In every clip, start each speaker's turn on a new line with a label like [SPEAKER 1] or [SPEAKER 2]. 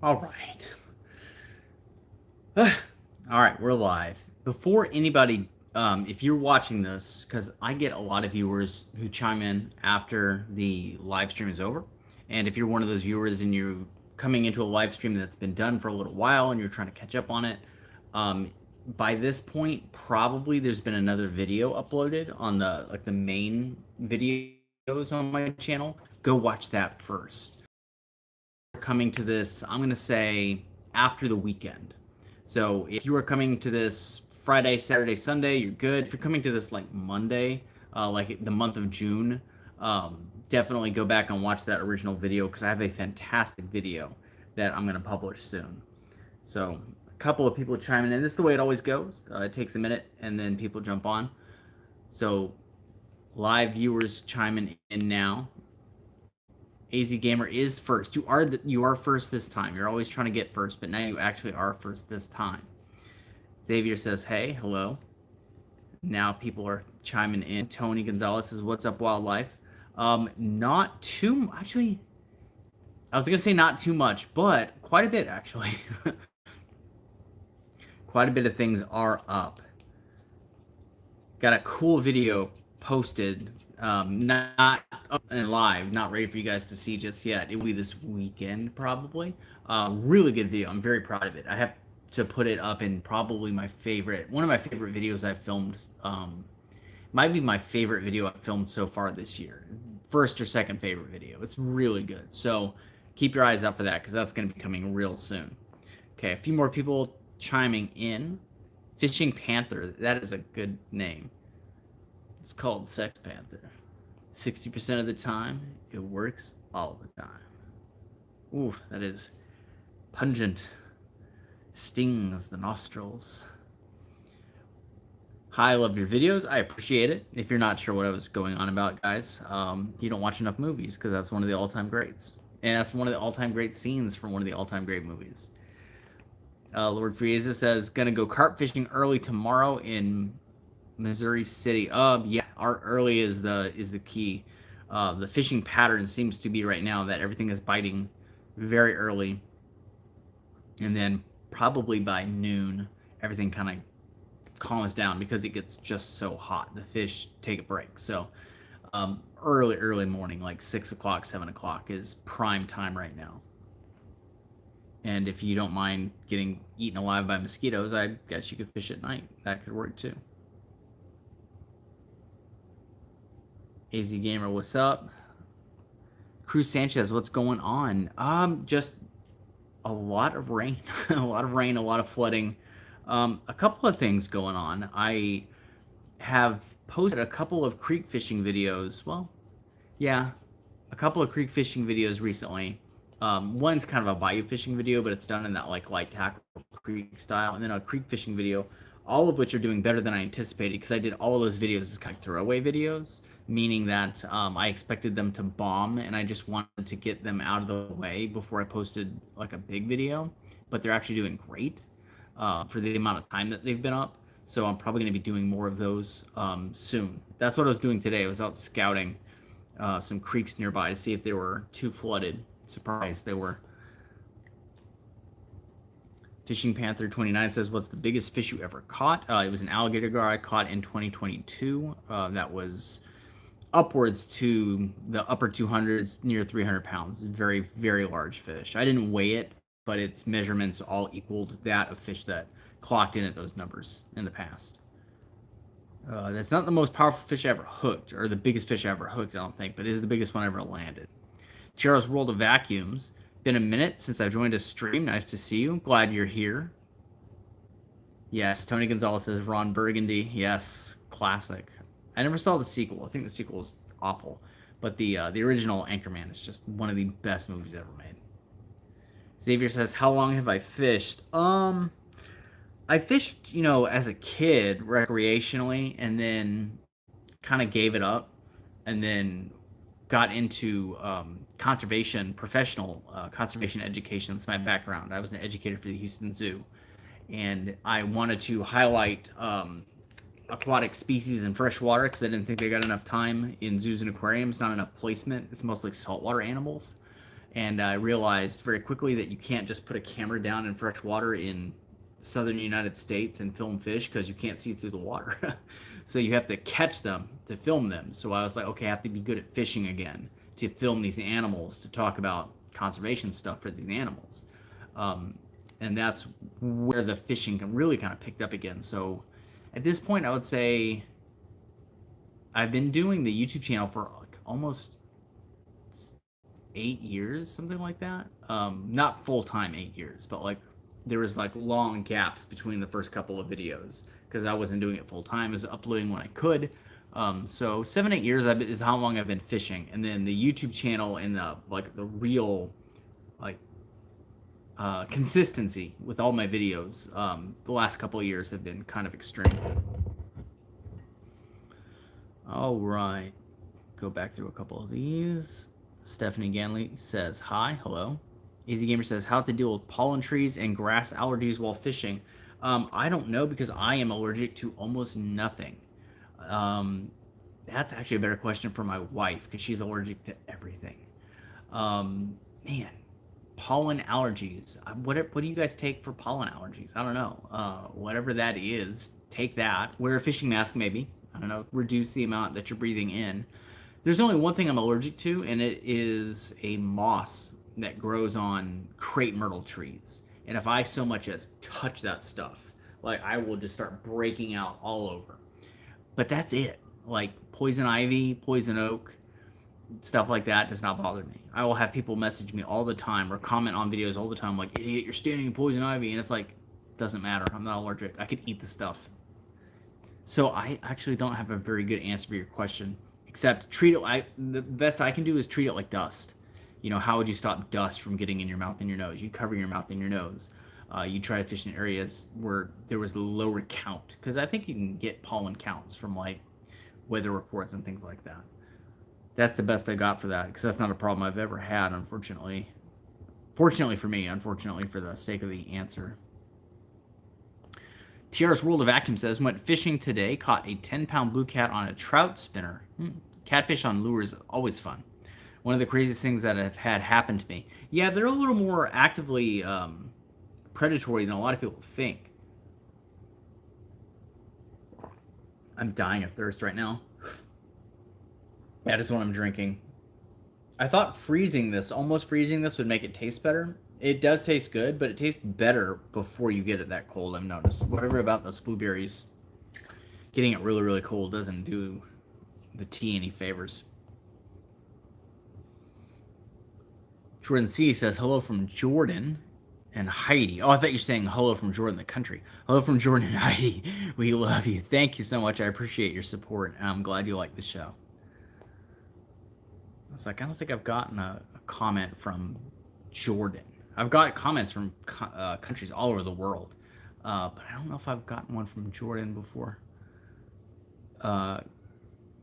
[SPEAKER 1] All right. All right, we're live. Before anybody, if you're watching this, because I get a lot of viewers who chime in after the live stream is over. And if you're one of those viewers and you're coming into a live stream that's been done for a little while and you're trying to catch up on it, um, by this point, probably there's been another video uploaded on the main videos on my channel. Go watch that first. Coming to this, I'm going to say after the weekend. So if you are coming to this Friday, Saturday, Sunday, you're good. If you're coming to this like Monday, like the month of June, definitely go back and watch that original video because I have a fantastic video that I'm going to publish soon. So a couple of people chiming in. This is the way it always goes. It takes a minute and then people jump on. So live viewers chiming in now. AZ Gamer is first. You are first this time. You're always trying to get first, but now you actually are first this time. Xavier says, "Hey, hello." Now people are chiming in. Tony Gonzalez says, "What's up, wildlife?" Not too actually. I was gonna say not too much, but quite a bit actually. Quite a bit of things are up. Got a cool video posted. Not up and live, not ready for you guys to see just yet. It will be this weekend probably. Really good video. I'm very proud of it. I have to put it up in probably one of my favorite videos I've filmed. Might be my favorite video I've filmed so far this year. First or second favorite video. It's really good. So keep your eyes out for that because that's going to be coming real soon. Okay, a few more people chiming in. Fishing Panther. That is a good name. It's called Sex Panther. 60% of the time, it works all the time. Ooh, that is pungent. Stings the nostrils. Hi, I love your videos. I appreciate it. If you're not sure what I was going on about, guys, you don't watch enough movies because that's one of the all-time greats. And that's one of the all-time great scenes from one of the all-time great movies. Lord Frieza says, gonna go carp fishing early tomorrow in Missouri City. Yeah, our early is the key. The fishing pattern seems to be right now that everything is biting very early, and then probably by noon everything kind of calms down because it gets just so hot. The fish take a break. So early morning, like 6 o'clock, 7 o'clock is prime time right now. And if you don't mind getting eaten alive by mosquitoes, I guess you could fish at night. That could work too. AZ Gamer, what's up? Cruz Sanchez, what's going on? Just a lot of rain. A lot of flooding. A couple of things going on. I have posted a couple of creek fishing videos. Well, yeah, a couple of creek fishing videos recently. One's kind of a bayou fishing video, but it's done in that like light tackle creek style, and then a creek fishing video, all of which are doing better than I anticipated because I did all of those videos as kind of throwaway videos, meaning that I expected them to bomb, and I just wanted to get them out of the way before I posted like a big video. But they're actually doing great for the amount of time that they've been up. So I'm probably going to be doing more of those soon. That's what I was doing today. I was out scouting some creeks nearby to see if they were too flooded. Surprised they were. Fishing Panther 29 says, "What's the biggest fish you ever caught?" It was an alligator gar I caught in 2022. That was upwards to the upper 200s, near 300 pounds. Very, very large fish. I didn't weigh it, but its measurements all equaled that of fish that clocked in at those numbers in the past. That's not the most powerful fish I ever hooked, or the biggest fish I ever hooked, I don't think, but it is the biggest one I ever landed. Chero's World of Vacuums. Been a minute since I've joined a stream. Nice to see you. Glad you're here. Yes, Tony Gonzalez says Ron Burgundy. Yes, classic. I never saw the sequel. I think the sequel was awful, but the original Anchorman is just one of the best movies ever made. Xavier says, "How long have I fished?" I fished, as a kid recreationally, and then kind of gave it up, and then got into professional conservation education. That's my background. I was an educator for the Houston Zoo, and I wanted to highlight aquatic species in freshwater because I didn't think they got enough time in zoos and aquariums, not enough placement. It's mostly saltwater animals. And I realized very quickly that you can't just put a camera down in fresh water in southern United States and film fish because you can't see through the water. So you have to catch them to film them. So I was like, okay, I have to be good at fishing again to film these animals, to talk about conservation stuff for these animals. Um, and that's where the fishing really kind of picked up again. So at this point, I would say I've been doing the YouTube channel for like almost 8 years, something like that. Not full time 8 years, but like there was like long gaps between the first couple of videos because I wasn't doing it full time. I was uploading when I could. So 7, 8 years is how long I've been fishing, and then the YouTube channel and the real like consistency with all my videos. The last couple of years have been kind of extreme. All right, go back through a couple of these. Stephanie Ganley says hi, hello. Easy Gamer says how to deal with pollen trees and grass allergies while fishing. I don't know because I am allergic to almost nothing. That's actually a better question for my wife because she's allergic to everything. Man, pollen allergies. What do you guys take for pollen allergies? I don't know. Whatever that is, take that. Wear a fishing mask maybe. I don't know. Reduce the amount that you're breathing in. There's only one thing I'm allergic to, and it is a moss that grows on crepe myrtle trees. And if I so much as touch that stuff, like I will just start breaking out all over. But that's it. Like poison ivy, poison oak, stuff like that does not bother me. I will have people message me all the time or comment on videos all the time like, idiot, you're standing in poison ivy. And it's like, doesn't matter. I'm not allergic. I could eat the stuff. So I actually don't have a very good answer for your question, except the best I can do is treat it like dust. You know, how would you stop dust from getting in your mouth and your nose? You cover your mouth and your nose. You try to fish in areas where there was a lower count, because I think you can get pollen counts from like weather reports and things like that. That's the best I got for that, because that's not a problem I've ever had, unfortunately. Fortunately for me, unfortunately for the sake of the answer. TR's World of Vacuum says, went fishing today, caught a 10-pound blue cat on a trout spinner. Catfish on lure is always fun. One of the craziest things that have had happen to me. Yeah, they're a little more actively predatory than a lot of people think. I'm dying of thirst right now. That is what I'm drinking. I thought almost freezing this would make it taste better. It does taste good, but it tastes better before you get it that cold, I've noticed. Whatever about those blueberries, getting it really, really cold doesn't do the tea any favors. Jordan C says, hello from Jordan and Heidi. Oh, I thought you were saying hello from Jordan, the country. Hello from Jordan and Heidi. We love you. Thank you so much. I appreciate your support, and I'm glad you like the show. I was like, I don't think I've gotten a comment from Jordan. I've got comments from countries all over the world, but I don't know if I've gotten one from Jordan before.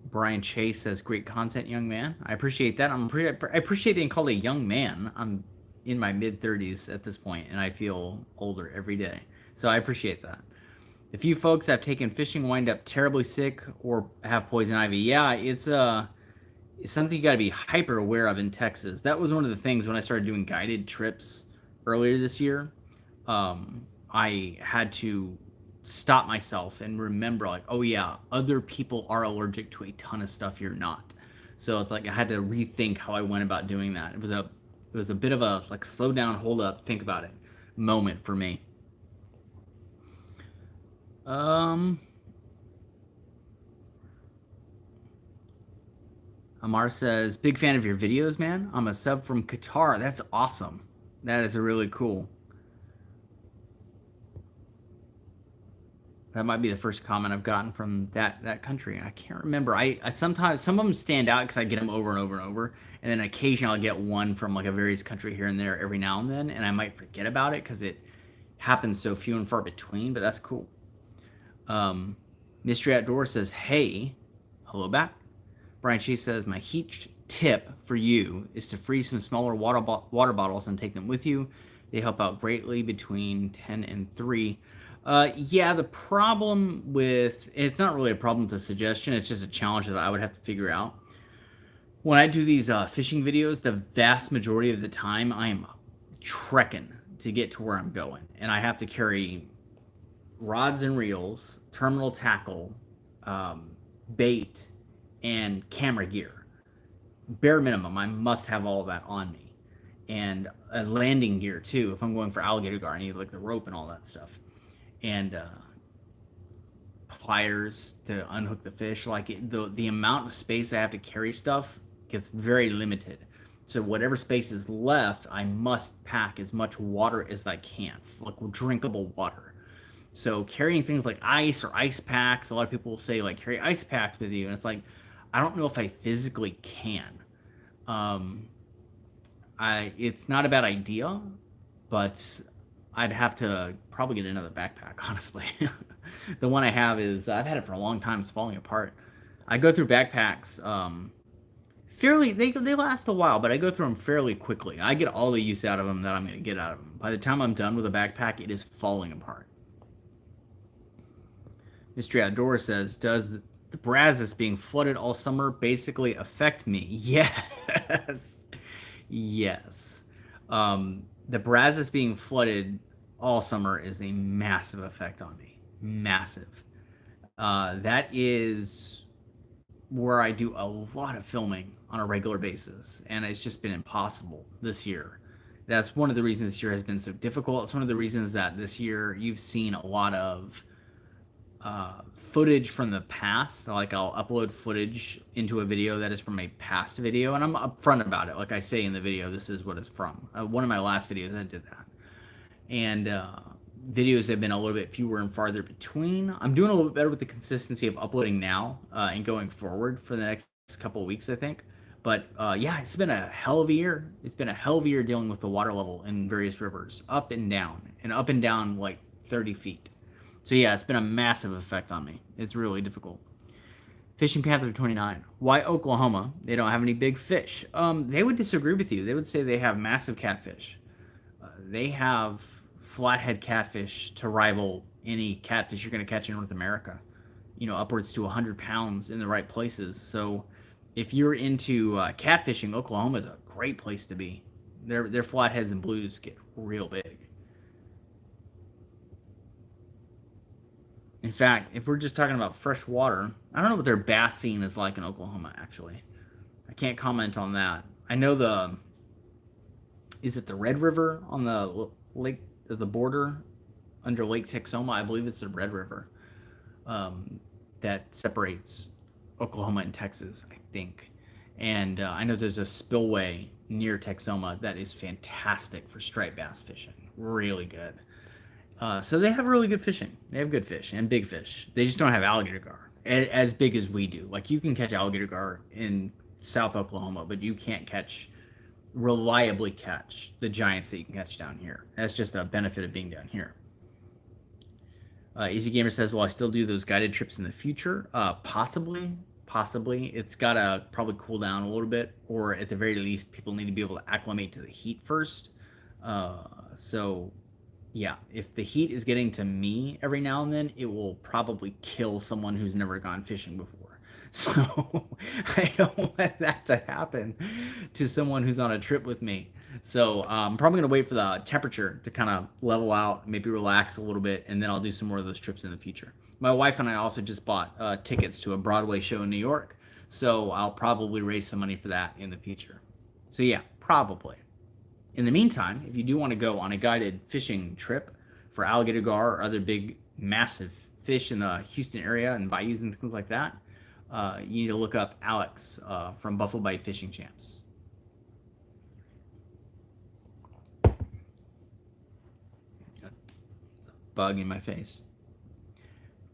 [SPEAKER 1] Brian Chase says, great content, young man. I appreciate that. I appreciate being called a young man. I'm in my mid-30s at this point, and I feel older every day. So I appreciate that. A few folks have taken fishing, wind up terribly sick, or have poison ivy. Yeah, it's something you got to be hyper aware of in Texas. That was one of the things when I started doing guided trips earlier this year. I had to stop myself and remember, like, oh yeah, other people are allergic to a ton of stuff you're not. So it's like I had to rethink how I went about doing that. It was a bit of a like slow down, hold up, think about it moment for me. Amar says, big fan of your videos, man. I'm a sub from Qatar. That's awesome. That is really cool. That might be the first comment I've gotten from that country. I can't remember. I sometimes, some of them stand out because I get them over and over and over. And then occasionally I'll get one from like a various country here and there every now and then. And I might forget about it because it happens so few and far between. But that's cool. Mystery Outdoor says, hey, hello back. Brian Chase says, my heat tip for you is to freeze some smaller water bottles and take them with you. They help out greatly between 10 and 3. Yeah, the problem with, it's not really a problem with the suggestion, it's just a challenge that I would have to figure out. When I do these fishing videos, the vast majority of the time I am trekking to get to where I'm going, and I have to carry rods and reels, terminal tackle, um, bait, and camera gear. Bare minimum, I must have all of that on me, and a landing gear too. If I'm going for alligator gar, I need like the rope and all that stuff, and pliers to unhook the fish. Like the amount of space I have to carry stuff gets very limited. So whatever space is left, I must pack as much water as I can, like drinkable water. So carrying things like ice or ice packs, a lot of people will say like carry ice packs with you, and it's like I don't know if I physically can. Um, I it's not a bad idea, but I'd have to probably get another backpack, honestly. The one I have is I've had it for a long time. It's falling apart. I go through backpacks fairly. They last a while, but I go through them fairly quickly. I get all the use out of them that I'm going to get out of them. By the time I'm done with a backpack, it is falling apart. Mystery Outdoor says, "Does the Brazos being flooded all summer basically affect me?" Yes, yes. The Brazos being flooded all summer is a massive effect on me. Massive. That is where I do a lot of filming on a regular basis, and it's just been impossible this year. That's one of the reasons this year has been so difficult. It's one of the reasons that this year you've seen a lot of footage from the past. Like I'll upload footage into a video that is from a past video, and I'm upfront about it. Like I say in the video, this is what it's from. One of my last videos, I did that, and videos have been a little bit fewer and farther between. I'm doing a little bit better with the consistency of uploading now and going forward for the next couple of weeks, I think. But yeah, it's been a hell of a year. It's been a hell of a year dealing with the water level in various rivers, up and down like 30 feet. So yeah, it's been a massive effect on me. It's really difficult. Fishing Panther 29. Why Oklahoma? They don't have any big fish. They would disagree with you. They would say they have massive catfish. They have flathead catfish to rival any catfish you're going to catch in North America. You know, upwards to 100 pounds in the right places. So if you're into catfishing, Oklahoma is a great place to be. Their flatheads and blues get real big. In fact, if we're just talking about fresh water, I don't know what their bass scene is like in Oklahoma, actually. I can't comment on that. I know is it the Red River on the lake, the border under Lake Texoma? I believe it's the Red River that separates Oklahoma and Texas, I think. And I know there's a spillway near Texoma that is fantastic for striped bass fishing. Really good. So they have really good fishing. They have good fish and big fish. They just don't have alligator gar as big as we do. Like you can catch alligator gar in South Oklahoma, but you can't reliably catch the giants that you can catch down here. That's just a benefit of being down here. Easy Gamer says, "Will I still do those guided trips in the future? Possibly, possibly. It's gotta probably cool down a little bit, or at the very least, people need to be able to acclimate to the heat first. So yeah, if the heat is getting to me every now and then, it will probably kill someone who's never gone fishing before. So I don't want that to happen to someone who's on a trip with me. So I'm probably going to wait for the temperature to kind of level out, maybe relax a little bit, and then I'll do some more of those trips in the future. My wife and I also just bought tickets to a Broadway show in New York, so I'll probably raise some money for that in the future. So yeah, probably. In the meantime, if you do want to go on a guided fishing trip for alligator gar or other big, massive fish in the Houston area and bayous and things like that, you need to look up Alex from Buffalo Bite Fishing Champs. Bug in my face.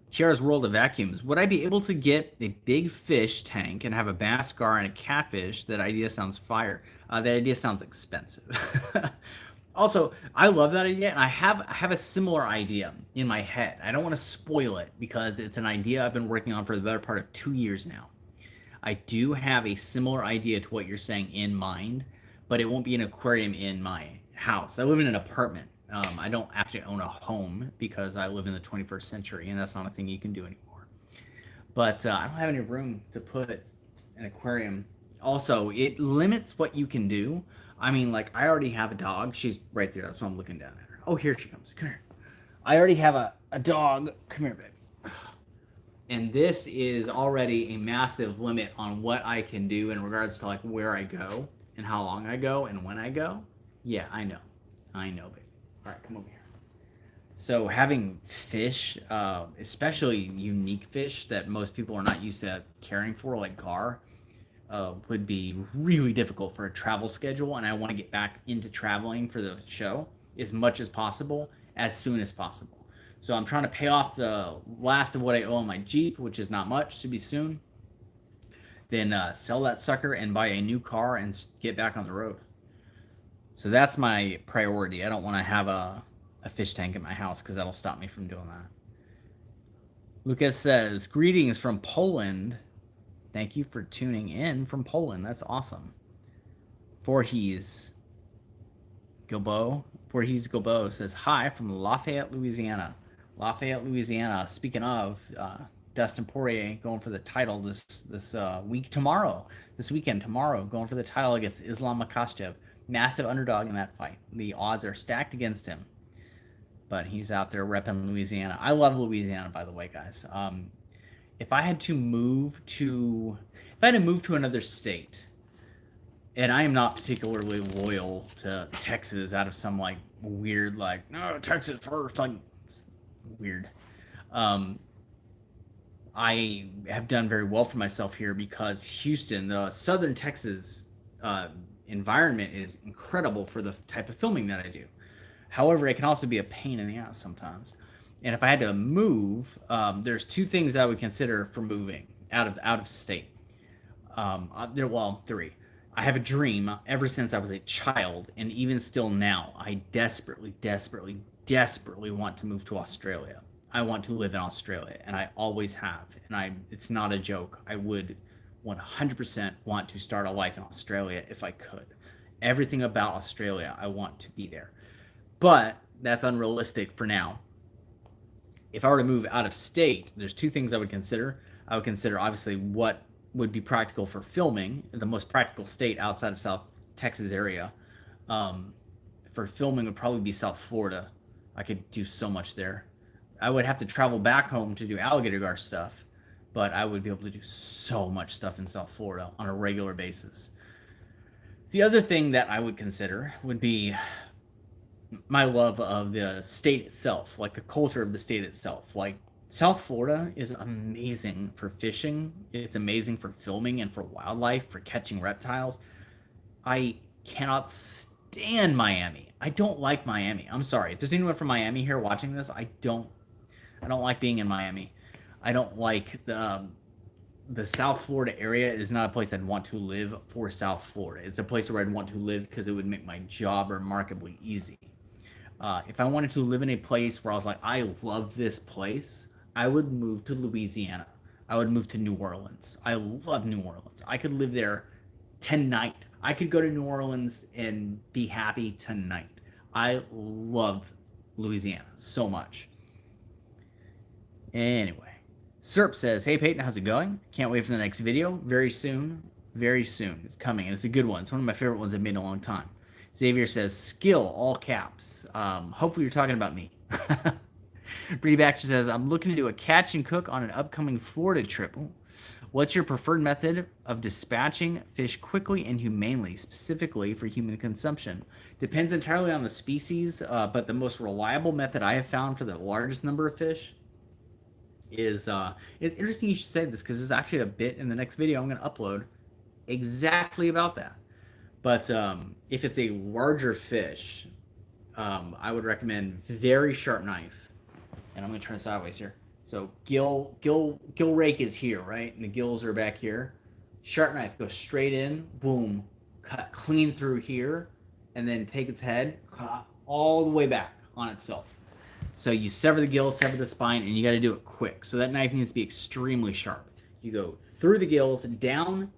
[SPEAKER 1] Tiara's World of Vacuums. Would I be able to get a big fish tank and have a bass gar and a catfish? That idea sounds fire. That idea sounds expensive. Also, I love that idea, and I have a similar idea in my head. I don't want to spoil it because it's an idea I've been working on for the better part of 2 years now. I do have a similar idea to what you're saying in mind, but it won't be an aquarium in my house. I live in an apartment. I don't actually own a home because I live in the 21st century, and that's not a thing you can do anymore. But I don't have any room to put an aquarium. also it limits what you can do. I mean, like I already have a dog. She's right there. That's why I'm looking down at her. Oh, here she comes. Come here. I already have a dog. Come here, baby. And this is already a massive limit on what I can do in regards to like where I go and how long I go and when I go. Yeah, I know, baby. All right, come over here. So having fish, especially unique fish that most people are not used to caring for, like gar, would be really difficult for a travel schedule. And I want to get back into traveling for the show as much as possible, as soon as possible. So I'm trying to pay off the last of what I owe on my Jeep, which is not much, should be soon. Then sell that sucker and buy a new car and get back on the road. So that's my priority. I don't want to have a fish tank in my house because that'll stop me from doing that. Lucas says, greetings from Poland. Thank you for tuning in from Poland. That's awesome. Voorhees Gilbo says, hi from Lafayette, Louisiana. Lafayette, Louisiana. Speaking of, Dustin Poirier going for the title this weekend tomorrow, going for the title against Islam Makhachev. Massive underdog in that fight. The odds are stacked against him, but he's out there repping Louisiana. I love Louisiana, by the way, guys. If I had to move to another state, and I am not particularly loyal to Texas out of some like weird like no Texas first like weird. I have done very well for myself here because Houston, the southern Texas environment is incredible for the type of filming that I do. However, it can also be a pain in the ass sometimes. And if I had to move, there's two things I would consider for moving out of state. Three. I have a dream ever since I was a child, and even still now, I desperately, desperately, desperately want to move to Australia. I want to live in Australia, and I always have. And it's not a joke. I would 100% want to start a life in Australia if I could. Everything about Australia, I want to be there. But that's unrealistic for now. If I were to move out of state, there's two things I would consider. I would consider, obviously, what would be practical for filming, the most practical state outside of South Texas area. For filming would probably be South Florida. I could do so much there. I would have to travel back home to do alligator gar stuff, but I would be able to do so much stuff in South Florida on a regular basis. The other thing that I would consider would be my love of the state itself, like the culture of the state itself. Like South Florida is amazing for fishing. It's amazing for filming and for wildlife, for catching reptiles. I cannot stand Miami. I don't like Miami. I'm sorry. If there's anyone from Miami here watching this, I don't like being in Miami. I don't like the South Florida area is not a place I'd want to live for South Florida. It's a place where I'd want to live because it would make my job remarkably easy. If I wanted to live in a place where I was like, I love this place, I would move to Louisiana. I would move to New Orleans. I love New Orleans. I could live there tonight. I could go to New Orleans and be happy tonight. I love Louisiana so much. Anyway, Serp says, hey Peyton, how's it going? Can't wait for the next video. Very soon. It's coming, and it's a good one. It's one of my favorite ones I've made in a long time. Xavier says, skill, all caps. Hopefully you're talking about me. Brady Baxter says, I'm looking to do a catch and cook on an upcoming Florida trip. What's your preferred method of dispatching fish quickly and humanely, specifically for human consumption? Depends entirely on the species, but the most reliable method I have found for the largest number of fish is, it's interesting you should say this because there's actually a bit in the next video I'm going to upload exactly about that. But if it's a larger fish, I would recommend very sharp knife. And I'm going to turn sideways here. So gill rake is here, right? And the gills are back here. Sharp knife, go straight in, boom, cut clean through here, and then take its head all the way back on itself. So you sever the gills, sever the spine, and you got to do it quick. So that knife needs to be extremely sharp. You go through the gills, down,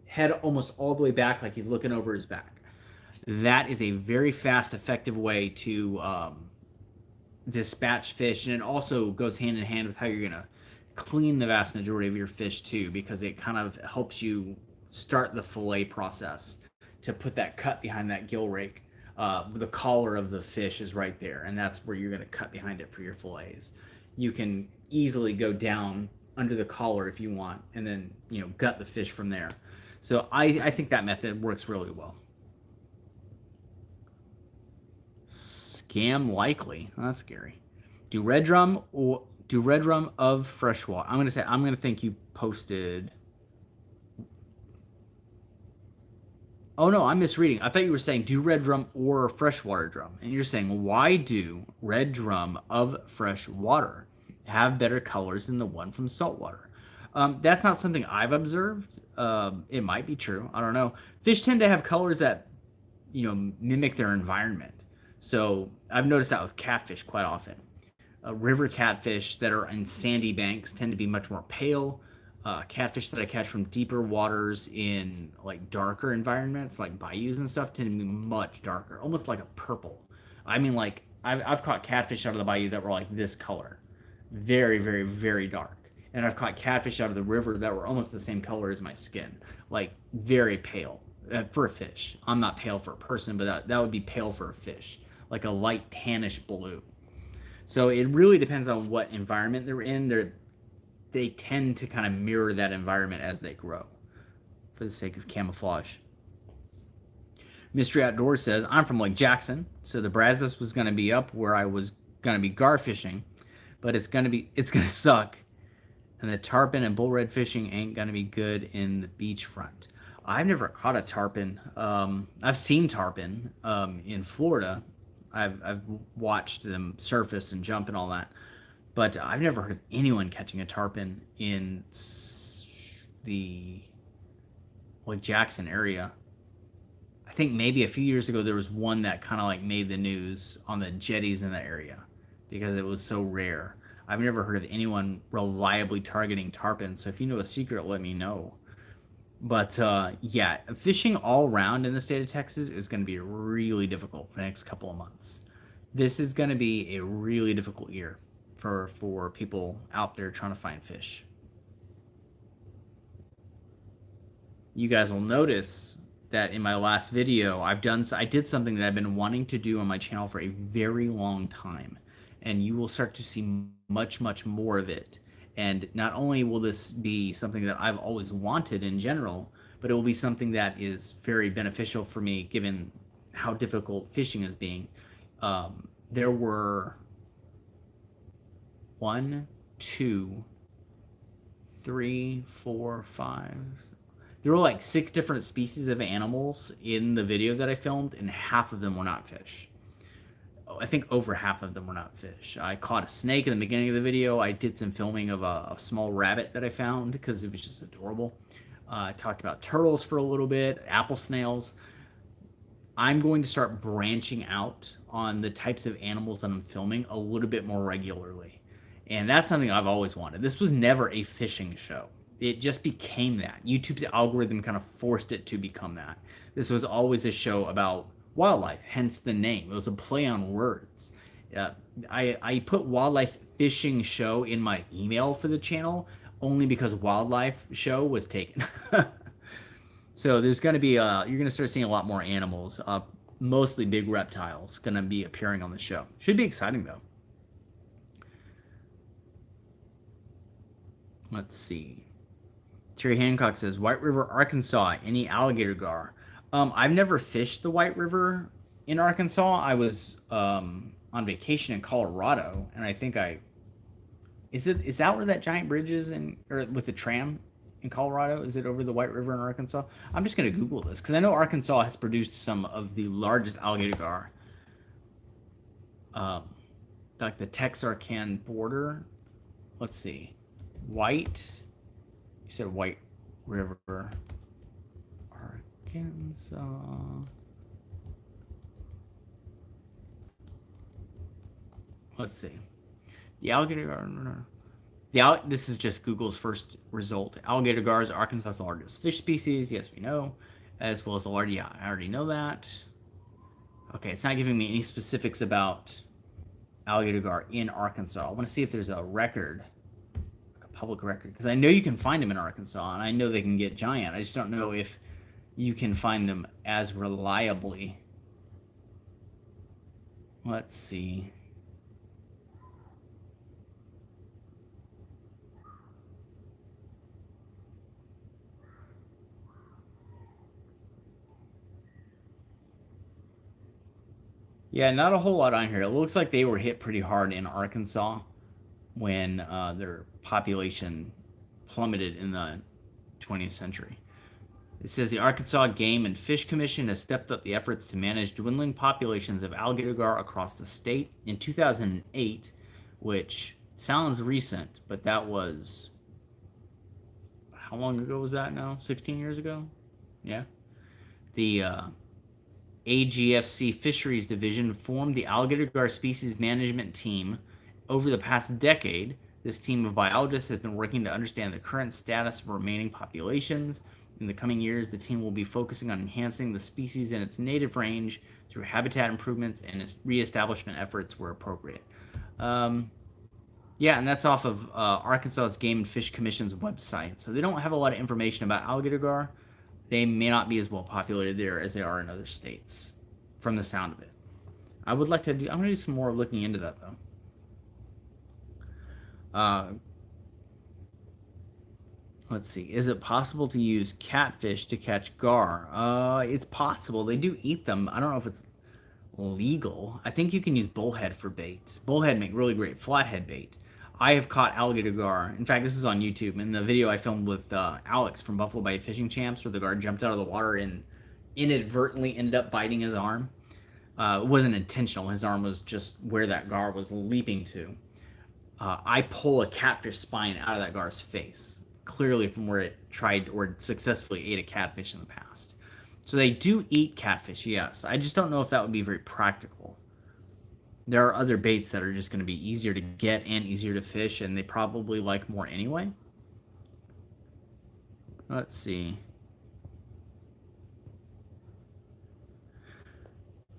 [SPEAKER 1] head almost all the way back like he's looking over his back. That is a very fast, effective way to dispatch fish, and it also goes hand in hand with how you're going to clean the vast majority of your fish too, because it kind of helps you start the fillet process, to put that cut behind that gill rake. The collar of the fish is right there, and that's where you're going to cut behind it for your fillets. You can easily go down under the collar if you want, and then gut the fish from there. So I think that method works really well. Scam likely. Oh, that's scary. Do red drum or do red drum of freshwater? I'm gonna think you posted. Oh no, I'm misreading. I thought you were saying do red drum or freshwater drum, and you're saying why do red drum of fresh water have better colors than the one from saltwater? That's not something I've observed. It might be true. I don't know. Fish tend to have colors that mimic their environment. So I've noticed that with catfish quite often. River catfish that are in sandy banks tend to be much more pale. Catfish that I catch from deeper waters in like darker environments, like bayous and stuff, tend to be much darker, almost like a purple. I mean, like I've caught catfish out of the bayou that were like this color, very, very, very dark. And I've caught catfish out of the river that were almost the same color as my skin, like very pale for a fish. I'm not pale for a person, but that would be pale for a fish, like a light tannish blue. So it really depends on what environment they're in. They tend to kind of mirror that environment as they grow for the sake of camouflage. Mystery Outdoors says, I'm from Lake Jackson, so the Brazos was going to be up where I was going to be gar fishing, but it's going to suck, and the tarpon and bull red fishing ain't going to be good in the beachfront. I've never caught a tarpon. I've seen tarpon in Florida. I've watched them surface and jump and all that, but I've never heard of anyone catching a tarpon in the Lake Jackson area. I think maybe a few years ago there was one that kind of like made the news on the jetties in that area because it was so rare. I've never heard of anyone reliably targeting tarpon, so if you know a secret, let me know. But yeah, fishing all around in the state of Texas is going to be really difficult for the next couple of months. This is going to be a really difficult year for people out there trying to find fish. You guys will notice that in my last video, I did something that I've been wanting to do on my channel for a very long time, and you will start to see much, much more of it. And not only will this be something that I've always wanted in general, but it will be something that is very beneficial for me given how difficult fishing is being. There were 1, 2, 3, 4, 5. There were like 6 different species of animals in the video that I filmed, and half of them were not fish. I think over half of them were not fish. I caught a snake in the beginning of the video. I did some filming of a small rabbit that I found because it was just adorable. I talked about turtles for a little bit, apple snails. I'm going to start branching out on the types of animals that I'm filming a little bit more regularly. And that's something I've always wanted. This was never a fishing show. It just became that. YouTube's algorithm kind of forced it to become that. This was always a show about wildlife, hence the name. It was a play on words. I put wildlife fishing show in my email for the channel only because wildlife show was taken. So there's going to be you're going to start seeing a lot more animals, mostly big reptiles, going to be appearing on the show. Should be exciting though. Let's see. Terry Hancock says, White River, Arkansas, any alligator gar? I've never fished the White River in Arkansas. I was on vacation in Colorado, and I think is that where that giant bridge is or with the tram in Colorado? Is it over the White River in Arkansas? I'm just gonna Google this because I know Arkansas has produced some of the largest alligator gar. Like the Texarkana border. Let's see, White. You said White River, Arkansas. Let's see. The alligator gar. This is just Google's first result. Alligator gar is Arkansas's the largest fish species. Yes, we know. As well as the largest. Yeah, I already know that. Okay, it's not giving me any specifics about alligator gar in Arkansas. I want to see if there's a record, like a public record because I know you can find them in Arkansas, and I know they can get giant. I just don't know if you can find them as reliably. Let's see. Yeah, not a whole lot on here. It looks like they were hit pretty hard in Arkansas when their population plummeted in the 20th century. It says the Arkansas Game and Fish Commission has stepped up the efforts to manage dwindling populations of alligator gar across the state. In 2008, which sounds recent, but that was how long ago was that now? 16 years ago? Yeah. The AGFC Fisheries Division formed the alligator gar species management team. Over the past decade, this team of biologists has been working to understand the current status of remaining populations. In the coming years, the team will be focusing on enhancing the species in its native range through habitat improvements and reestablishment efforts where appropriate. Um, yeah, and that's off of Arkansas's Game and Fish Commission's website. So they don't have a lot of information about alligator gar. They may not be as well populated there as they are in other states, from the sound of it. I would like to do. I'm going to do some more looking into that though. Let's see. Is it possible to use catfish to catch gar? It's possible. They do eat them. I don't know if it's legal. I think you can use bullhead for bait. Bullhead make really great flathead bait. I have caught alligator gar. In fact, this is on YouTube. In the video I filmed with Alex from Buffalo Bay Fishing Champs, where the gar jumped out of the water and inadvertently ended up biting his arm. It wasn't intentional. His arm was just where that gar was leaping to. I pull a catfish spine out of that gar's face, clearly from where it tried or successfully ate a catfish in the past. So they do eat catfish, yes. I just don't know if that would be very practical. There are other baits that are just going to be easier to get and easier to fish, and they probably like more anyway. Let's see.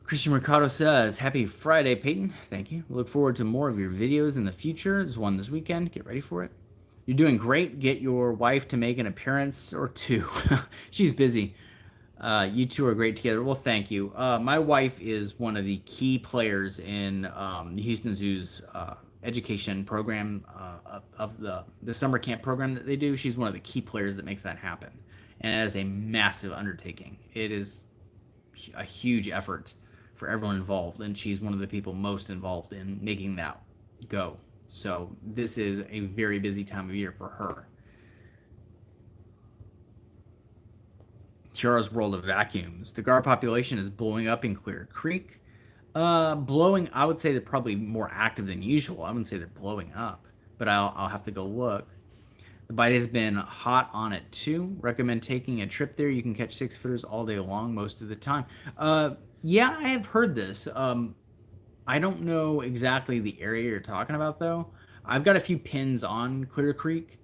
[SPEAKER 1] Christian Mercado says, Happy Friday, Peyton. Thank you. Look forward to more of your videos in the future. There's one this weekend. Get ready for it. You're doing great. Get your wife to make an appearance or two. She's busy. You two are great together. Well, thank you. My wife is one of the key players in the Houston Zoo's education program of the summer camp program that they do. She's one of the key players that makes that happen. And it is a massive undertaking. It is a huge effort for everyone involved, and she's one of the people most involved in making that go. So this is a very busy time of year for her. Kiara's World of Vacuums. The gar population is blowing up in Clear Creek. Blowing, I would say they're probably more active than usual. I wouldn't say they're blowing up, but I'll have to go look. The bite has been hot on it too. Recommend taking a trip there. You can catch 6-footers all day long most of the time. Yeah, I have heard this. I don't know exactly the area you're talking about though. I've got a few pins on Clear Creek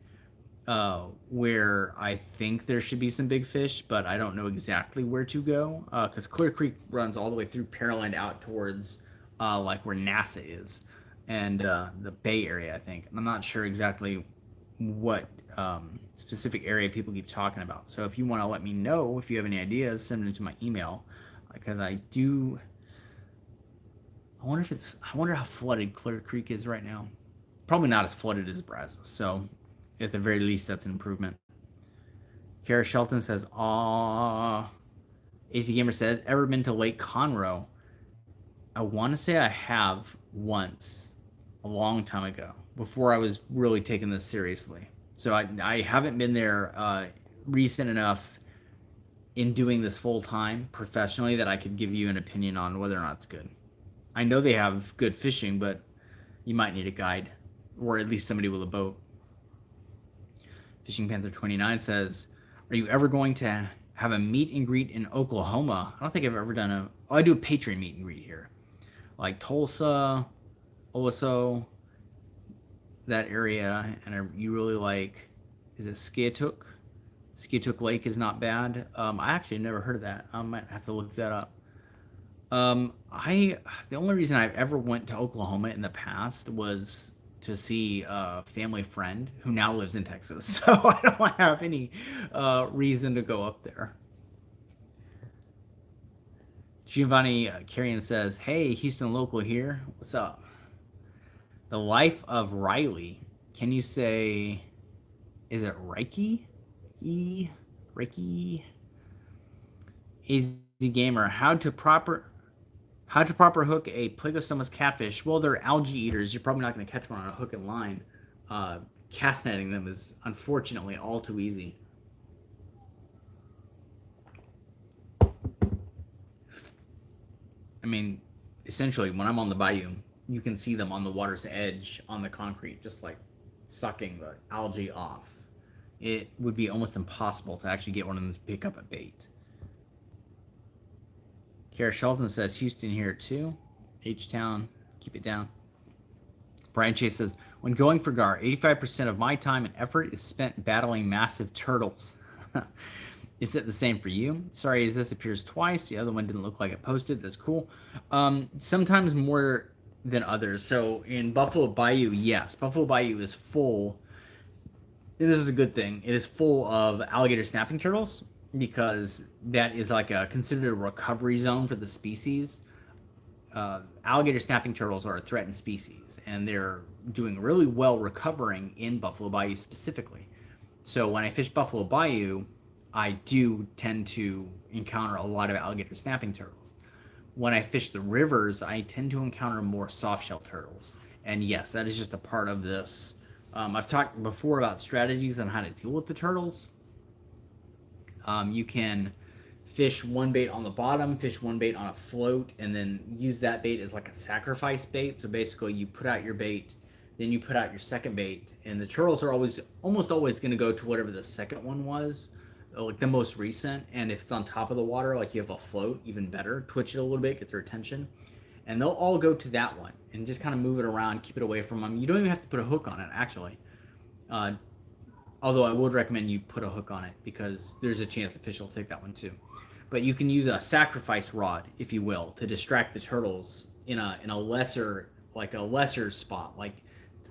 [SPEAKER 1] where I think there should be some big fish, but I don't know exactly where to go because Clear Creek runs all the way through Pearland out towards like where NASA is and the Bay Area, I think. I'm not sure exactly what specific area people keep talking about. So if you want to let me know, if you have any ideas, send them to my email because I wonder how flooded Clear Creek is right now. Probably not as flooded as Brazos. So at the very least, that's an improvement. Kara Shelton says, "Aw." AC Gamer says, "Ever been to Lake Conroe?" I want to say I have once, a long time ago, before I was really taking this seriously. So I haven't been there recent enough in doing this full time professionally that I could give you an opinion on whether or not it's good. I know they have good fishing, but you might need a guide or at least somebody with a boat. Fishing Panther 29 says, "Are you ever going to have a meet and greet in Oklahoma?" I don't think I've ever done I do a Patreon meet and greet here. Like Tulsa, Owasso, that area, and you really like, is it Skiatook? Skiatook Lake is not bad. I actually never heard of that. I might have to look that up. The only reason I've ever went to Oklahoma in the past was to see a family friend who now lives in Texas. So I don't have any reason to go up there. Giovanni Carrion says, "Hey, Houston local here. What's up? The life of Riley. Can you say, is it Reiki? Reiki? Easy gamer. How to proper hook a Plecostomus catfish? Well, they're algae eaters. You're probably not going to catch one on a hook and line. Cast netting them is unfortunately all too easy. I mean, essentially, when I'm on the bayou, you can see them on the water's edge on the concrete, just like sucking the algae off. It would be almost impossible to actually get one of them to pick up a bait. Kara Shelton says, Houston here too. H-Town, keep it down. Brian Chase says, when going for gar, 85% of my time and effort is spent battling massive turtles. Is it the same for you? Sorry, as this appears twice. The other one didn't look like it posted. That's cool. Sometimes more than others. So in Buffalo Bayou, yes, Buffalo Bayou is full. This is a good thing. It is full of alligator snapping turtles because that is like considered a recovery zone for the species. Alligator snapping turtles are a threatened species, and they're doing really well recovering in Buffalo Bayou specifically. So when I fish Buffalo Bayou, I do tend to encounter a lot of alligator snapping turtles. When I fish the rivers, I tend to encounter more softshell turtles. And yes, that is just a part of this. I've talked before about strategies on how to deal with the turtles. You can fish one bait on the bottom, fish one bait on a float, and then use that bait as like a sacrifice bait. So basically, you put out your bait, then you put out your second bait, and the turtles are almost always going to go to whatever the second one was, like the most recent. And if it's on top of the water, like you have a float, even better. Twitch it a little bit, get their attention, and they'll all go to that one and just kind of move it around, keep it away from them. You don't even have to put a hook on it, actually. Although I would recommend you put a hook on it because there's a chance the fish will take that one too. But you can use a sacrifice rod, if you will, to distract the turtles in a lesser spot. Like,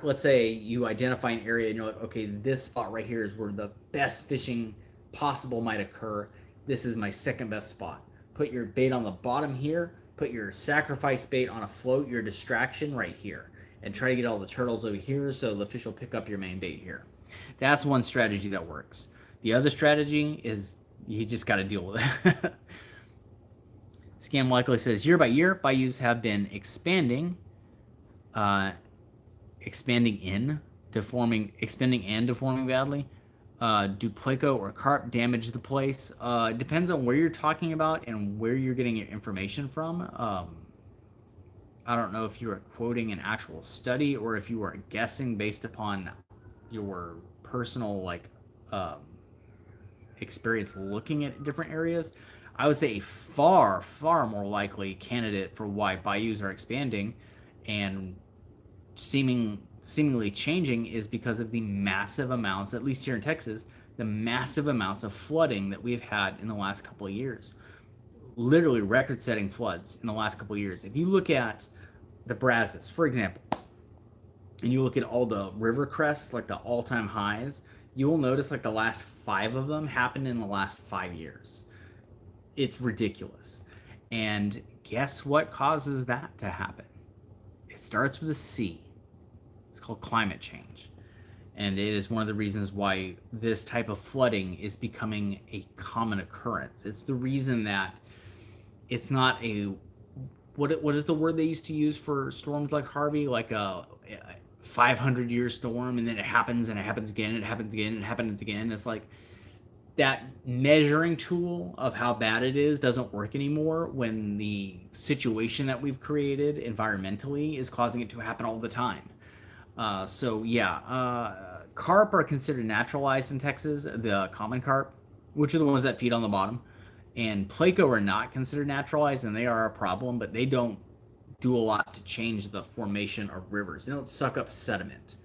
[SPEAKER 1] let's say you identify an area and you're like, okay, this spot right here is where the best fishing possible might occur. This is my second best spot. Put your bait on the bottom here. Put your sacrifice bait on a float, your distraction right here, and try to get all the turtles over here so the fish will pick up your main bait here. That's one strategy that works. The other strategy is you just got to deal with it. Scam Likely says, year by year, bayous have been expanding and deforming badly. Do pleco or carp damage the place? It depends on where you're talking about and where you're getting your information from. I don't know if you are quoting an actual study or if you are guessing based upon your personal experience looking at different areas. I would say a far, far more likely candidate for why bayous are expanding and seemingly changing is because of the massive amounts, at least here in Texas, the massive amounts of flooding that we've had in the last couple of years. Literally record-setting floods in the last couple of years. If you look at the Brazos, for example, and you look at all the river crests, like the all-time highs, you will notice like the last 5 of them happened in the last 5 years. It's ridiculous. And guess what causes that to happen? It starts with a C. It's called climate change. And it is one of the reasons why this type of flooding is becoming a common occurrence. It's the reason that it's not a, what is the word they used to use for storms like Harvey? Like a 500-year storm, and then it happens and it happens again, and it happens again, and it happens again. It's like that measuring tool of how bad it is doesn't work anymore when the situation that we've created environmentally is causing it to happen all the time. Carp are considered naturalized in Texas, the common carp, which are the ones that feed on the bottom. And pleco are not considered naturalized, and they are a problem, but they don't do a lot to change the formation of rivers. They don't suck up sediment.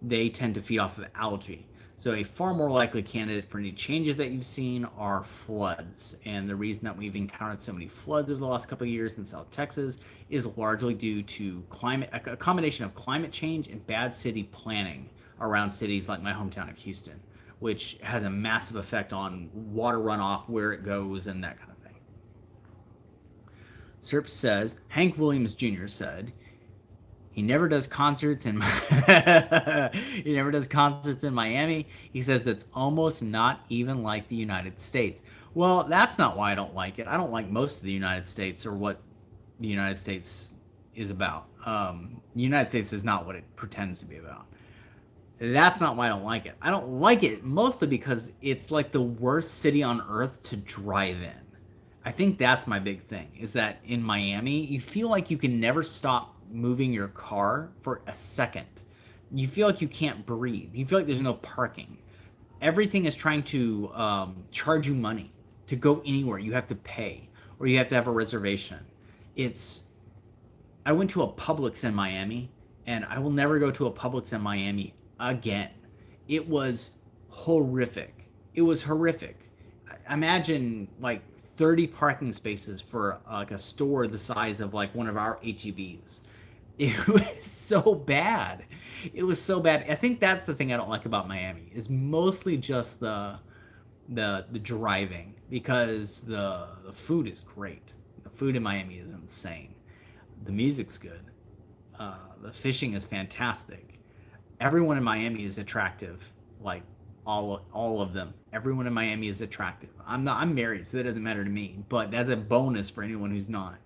[SPEAKER 1] They tend to feed off of algae. So a far more likely candidate for any changes that you've seen are floods. And the reason that we've encountered so many floods over the last couple of years in South Texas is largely due to a combination of climate change and bad city planning around cities like my hometown of Houston, which has a massive effect on water runoff, where it goes, and that kind of thing. Serp says, Hank Williams Jr. said, he never does concerts in he never does concerts in Miami. He says it's almost not even like the United States. Well, that's not why I don't like it. I don't like most of the United States or what the United States is about. The United States is not what it pretends to be about. That's not why I don't like it. I don't like it mostly because it's like the worst city on earth to drive in. I think that's my big thing, is that in Miami, you feel like you can never stop moving your car for a second. You feel like you can't breathe. You feel like there's no parking. Everything is trying to charge you money to go anywhere. You have to pay, or you have to have a reservation. I went to a Publix in Miami, and I will never go to a Publix in Miami again. It was horrific. It was horrific. Imagine like 30 parking spaces for like a store the size of like one of our HEBs. It was so bad. It was so bad. I think that's the thing I don't like about Miami, is mostly just the driving, because the food is great. The food in Miami is insane. The music's good. The fishing is fantastic. Everyone in Miami is attractive. Like all of them. Everyone in Miami is attractive. I'm married, so that doesn't matter to me, but that's a bonus for anyone who's not.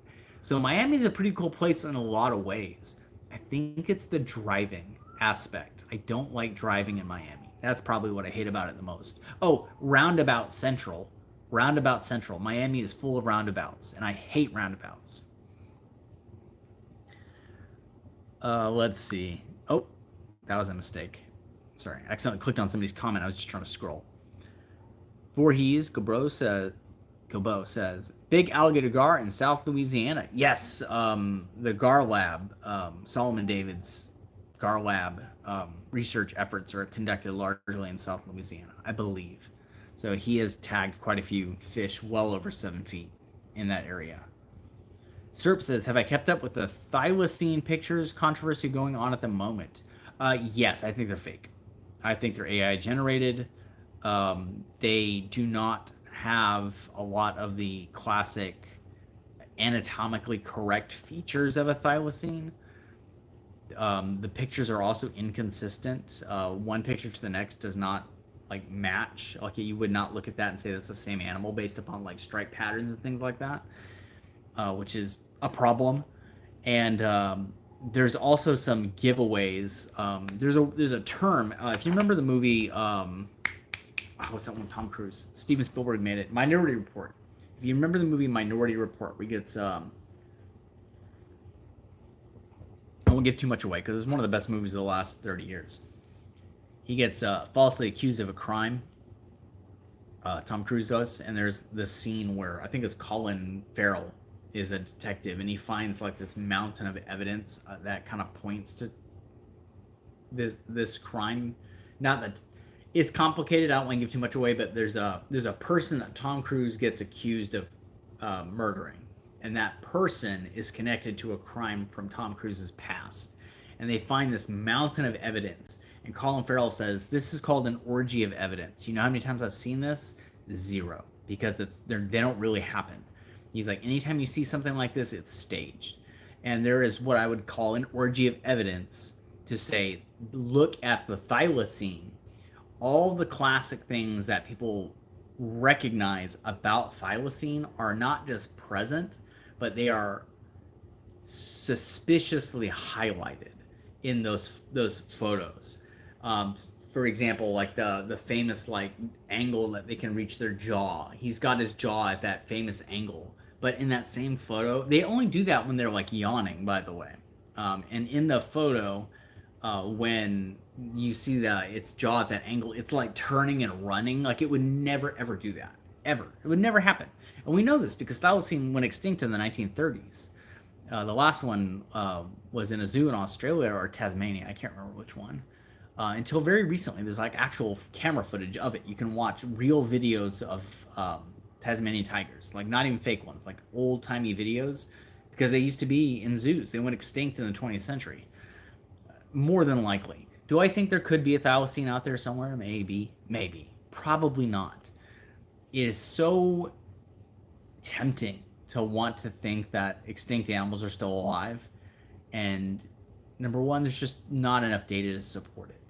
[SPEAKER 1] So Miami is a pretty cool place in a lot of ways. I think it's the driving aspect. I don't like driving in Miami. That's probably what I hate about it the most. Oh, Roundabout Central. Roundabout Central. Miami is full of roundabouts, and I hate roundabouts. Let's see. Oh, that was a mistake. Sorry, I accidentally clicked on somebody's comment. I was just trying to scroll. Voorhees Gobo says, big alligator gar in South Louisiana. Yes, the Gar Lab, Solomon David's Gar Lab research efforts are conducted largely in South Louisiana, I believe. So he has tagged quite a few fish well over 7 feet in that area. Serp says, have I kept up with the Thylacine pictures controversy going on at the moment? Yes, I think they're fake. I think they're AI generated. They do not have a lot of the classic anatomically correct features of a thylacine. The pictures are also inconsistent. One picture to the next does not like match. Like you would not look at that and say that's the same animal based upon like stripe patterns and things like that, which is a problem. And there's also some giveaways. There's a term. If you remember the movie, what's that one? Tom Cruise. Steven Spielberg made it. Minority Report. If you remember the movie Minority Report, we get I won't give too much away because it's one of the best movies of the last 30 years. He gets falsely accused of a crime. Tom Cruise does, and there's this scene where I think it's Colin Farrell is a detective, and he finds like this mountain of evidence that kind of points to this crime. Not that it's complicated. I don't want to give too much away, but there's a person that Tom Cruise gets accused of murdering, and that person is connected to a crime from Tom Cruise's past. And they find this mountain of evidence, and Colin Farrell says this is called an orgy of evidence. You know how many times I've seen this? 0, because they don't really happen. He's like, anytime you see something like this, it's staged. And there is what I would call an orgy of evidence to say, look at the thylacine. All the classic things that people recognize about thylacine are not just present, but they are suspiciously highlighted in those photos. For example, like the famous like angle that they can reach their jaw. He's got his jaw at that famous angle. But in that same photo, they only do that when they're like yawning, by the way. And in the photo, when you see its jaw at that angle, it's like turning and running. Like it would never, ever do that. Ever. It would never happen. And we know this because thylacine went extinct in the 1930s. The last one was in a zoo in Australia or Tasmania. I can't remember which one. Until very recently, there's like actual camera footage of it. You can watch real videos of Tasmanian tigers, like not even fake ones, like old timey videos, because they used to be in zoos. They went extinct in the 20th century. More than likely. Do I think there could be a thylacine out there somewhere? Maybe. Maybe. Probably not. It is so tempting to want to think that extinct animals are still alive. And number one, there's just not enough data to support it.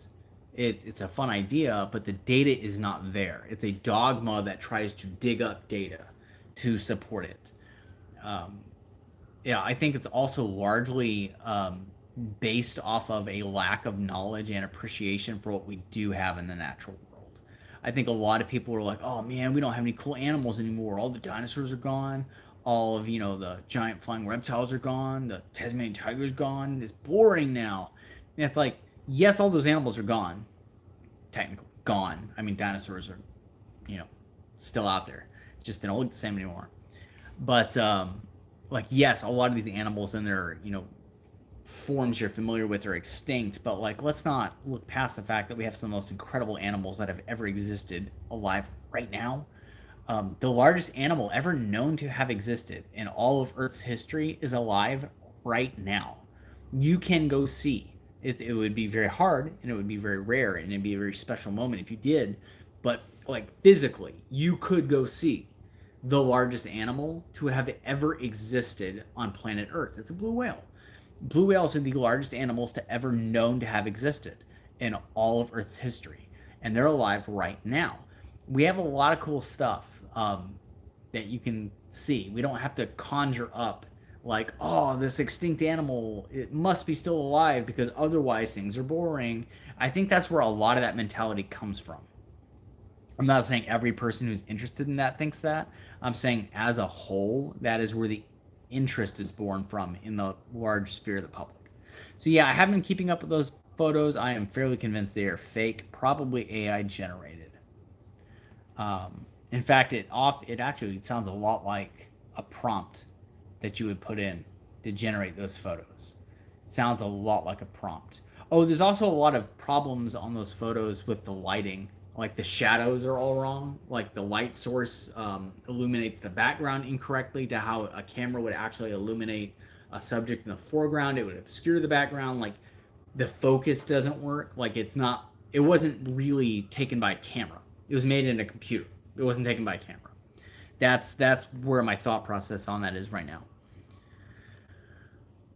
[SPEAKER 1] It's a fun idea, but the data is not there. It's a dogma that tries to dig up data to support it. Um, yeah, I think it's also largely based off of a lack of knowledge and appreciation for what we do have in the natural world. I think a lot of people are like, "Oh man, we don't have any cool animals anymore. All the dinosaurs are gone. All of the giant flying reptiles are gone. The Tasmanian tiger's gone. It's boring now." And it's like, yes, all those animals are gone. Technically gone. I mean, dinosaurs are, you know, still out there. Just they don't look the same anymore. But like, yes, a lot of these animals and their forms you're familiar with are extinct, but like, let's not look past the fact that we have some of the most incredible animals that have ever existed alive right now. The largest animal ever known to have existed in all of Earth's history is alive right now. You can go see. It would be very hard and it would be very rare and it'd be a very special moment if you did, but like physically, you could go see the largest animal to have ever existed on planet Earth. It's a blue whale. Blue whales are the largest animals to ever known to have existed in all of Earth's history, and they're alive right now. We have a lot of cool stuff that you can see. We don't have to conjure up like, oh, this extinct animal, it must be still alive because otherwise things are boring. I think that's where a lot of that mentality comes from. I'm not saying every person who's interested in that thinks that. I'm saying as a whole, that is where the interest is born from in the large sphere of the public. So yeah, I haven't been keeping up with those photos. I am fairly convinced they are fake, probably AI generated. In fact, it actually sounds a lot like a prompt that you would put in to generate those photos. It sounds a lot like a prompt. Oh, there's also a lot of problems on those photos with the lighting. Like the shadows are all wrong. Like the light source illuminates the background incorrectly to how a camera would actually illuminate a subject in the foreground. It would obscure the background. Like the focus doesn't work. Like it wasn't really taken by a camera. It was made in a computer. It wasn't taken by a camera. That's where my thought process on that is right now.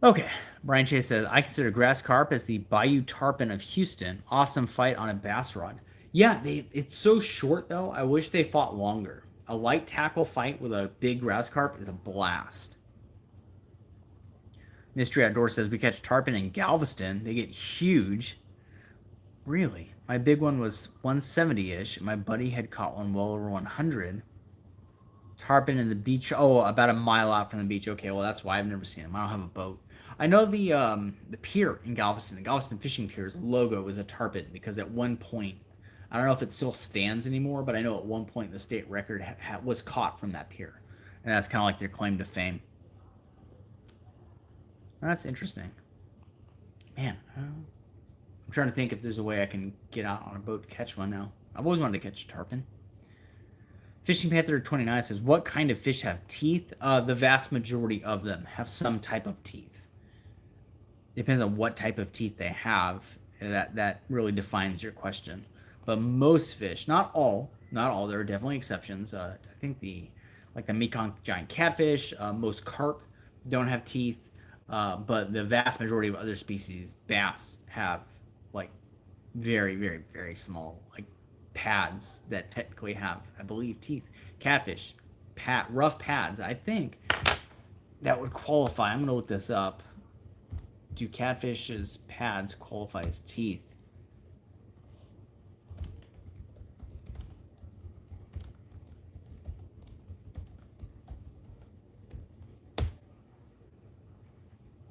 [SPEAKER 1] Okay, Brian Chase says, I consider grass carp as the Bayou Tarpon of Houston. Awesome fight on a bass rod. Yeah, it's so short though. I wish they fought longer. A light tackle fight with a big grass carp is a blast. Mystery Outdoor says we catch tarpon in Galveston. They get huge. Really? My big one was 170-ish. My buddy had caught one well over 100. Tarpon in the beach. Oh, about a mile out from the beach. Okay, well that's why I've never seen them. I don't have a boat. I know the pier in Galveston, the Galveston Fishing Pier's logo is a tarpon because at one point, I don't know if it still stands anymore, but I know at one point the state record was caught from that pier, and that's kind of like their claim to fame. That's interesting. Man, I'm trying to think if there's a way I can get out on a boat to catch one now. I've always wanted to catch a tarpon. Fishing Panther 29 says, what kind of fish have teeth? The vast majority of them have some type of teeth. Depends on what type of teeth they have. That really defines your question. But most fish, not all, there are definitely exceptions. I think the Mekong giant catfish, most carp don't have teeth, but the vast majority of other species, bass, have like very, very, very small like pads that technically have, I believe, teeth. Catfish, rough pads. I think that would qualify. I'm gonna look this up. Do catfish's pads qualify as teeth?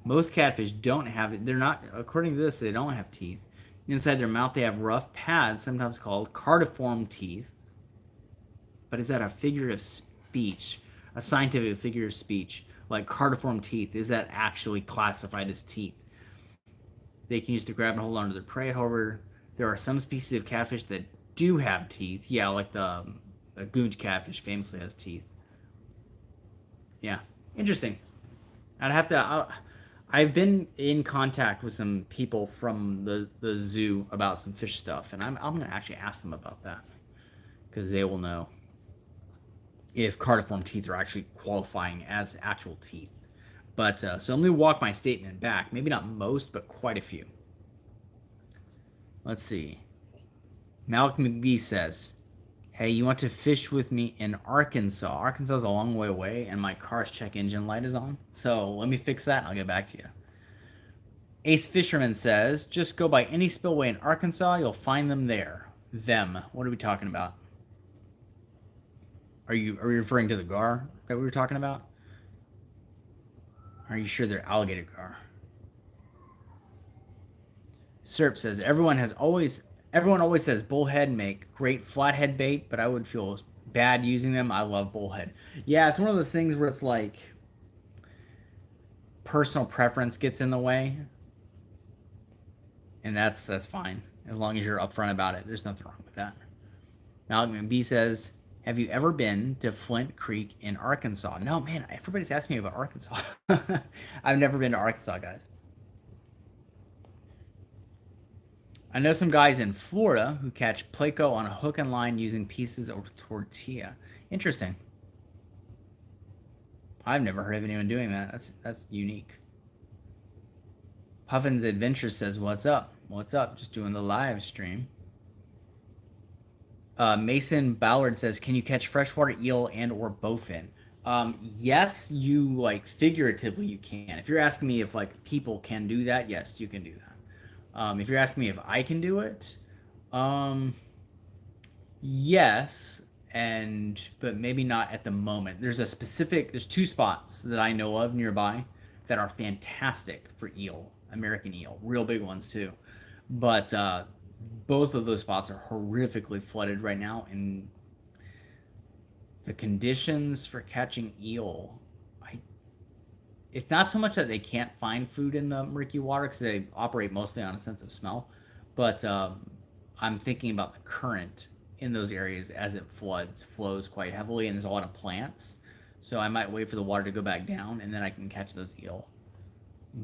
[SPEAKER 1] Most catfish don't have it. They're not, according to this, they don't have teeth. Inside their mouth, they have rough pads, sometimes called cardiform teeth. But is that a figure of speech? A scientific figure of speech? Like cardiform teeth, is that actually classified as teeth? They can use to grab and hold onto their prey. However, There are some species of catfish that do have teeth. Yeah, like the goonge catfish famously has teeth. Yeah, interesting. I'd have to. I've been in contact with some people from the zoo about some fish stuff, and I'm gonna actually ask them about that because they will know if cardiform teeth are actually qualifying as actual teeth. But so let me walk my statement back. Maybe not most, but quite a few. Let's see. Malik McBee says, "Hey, you want to fish with me in Arkansas? Arkansas is a long way away, and my car's check engine light is on. So let me fix that, and I'll get back to you." Ace Fisherman says, "Just go by any spillway in Arkansas. You'll find them there." Them. What are we talking about? Are you referring to the gar that we were talking about? Are you sure they're alligator gar? Serp says, everyone always says bullhead make great flathead bait, but I would feel bad using them. I love bullhead. Yeah, it's one of those things where it's like personal preference gets in the way, and that's fine as long as you're upfront about it. There's nothing wrong with that. Malik B says, "Have you ever been to Flint Creek in Arkansas?" No, man. Everybody's asking me about Arkansas. I've never been to Arkansas, guys. I know some guys in Florida who catch pleco on a hook and line using pieces of tortilla. Interesting. I've never heard of anyone doing that. That's unique. Puffin's Adventure says, "What's up? What's up? Just doing the live stream." Mason Ballard says, "Can you catch freshwater eel and or bowfin?" Yes, you like figuratively you can. If you're asking me if like people can do that, yes, you can do that. If you're asking me if I can do it, yes, but maybe not at the moment. There's two spots that I know of nearby that are fantastic for eel, American eel, real big ones too. But both of those spots are horrifically flooded right now, and the conditions for catching eel, it's not so much that they can't find food in the murky water because they operate mostly on a sense of smell, but I'm thinking about the current in those areas as it flows quite heavily, and there's a lot of plants. So I might wait for the water to go back down, and then I can catch those eel.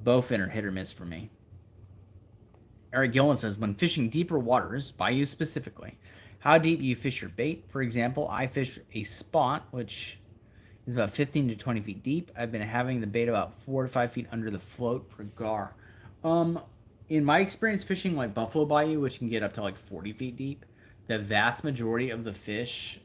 [SPEAKER 1] Bowfin are hit or miss for me. Eric Gillen says, when fishing deeper waters, bayous specifically, how deep do you fish your bait? For example, I fish a spot, which is about 15 to 20 feet deep. I've been having the bait about 4 to 5 feet under the float for gar. In my experience fishing like Buffalo Bayou, which can get up to like 40 feet deep, the vast majority of the fish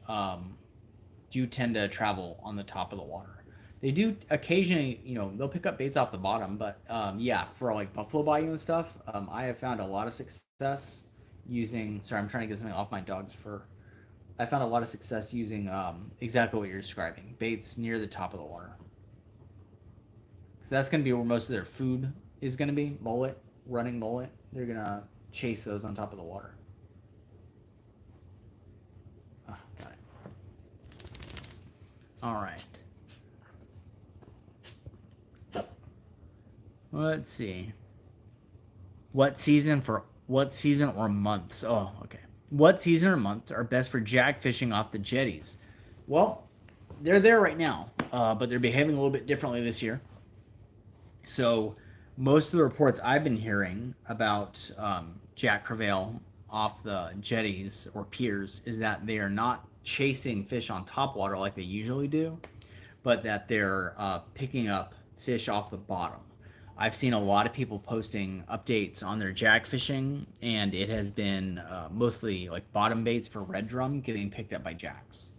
[SPEAKER 1] do tend to travel on the top of the water. They do occasionally, they'll pick up baits off the bottom, but yeah, for like Buffalo Bayou and stuff, I have found a lot of success using. Sorry, I'm trying to get something off my dog's fur. I found a lot of success using exactly what you're describing, baits near the top of the water. So that's going to be where most of their food is going to be, running mullet. They're going to chase those on top of the water. Oh, got it. All right. Let's see. What season or months? Oh, okay. What season or months are best for jack fishing off the jetties? Well, they're there right now, but they're behaving a little bit differently this year. So most of the reports I've been hearing about jack crevalle off the jetties or piers is that they are not chasing fish on top water like they usually do, but that they're picking up fish off the bottom. I've seen a lot of people posting updates on their jack fishing, and it has been mostly like bottom baits for red drum getting picked up by jacks,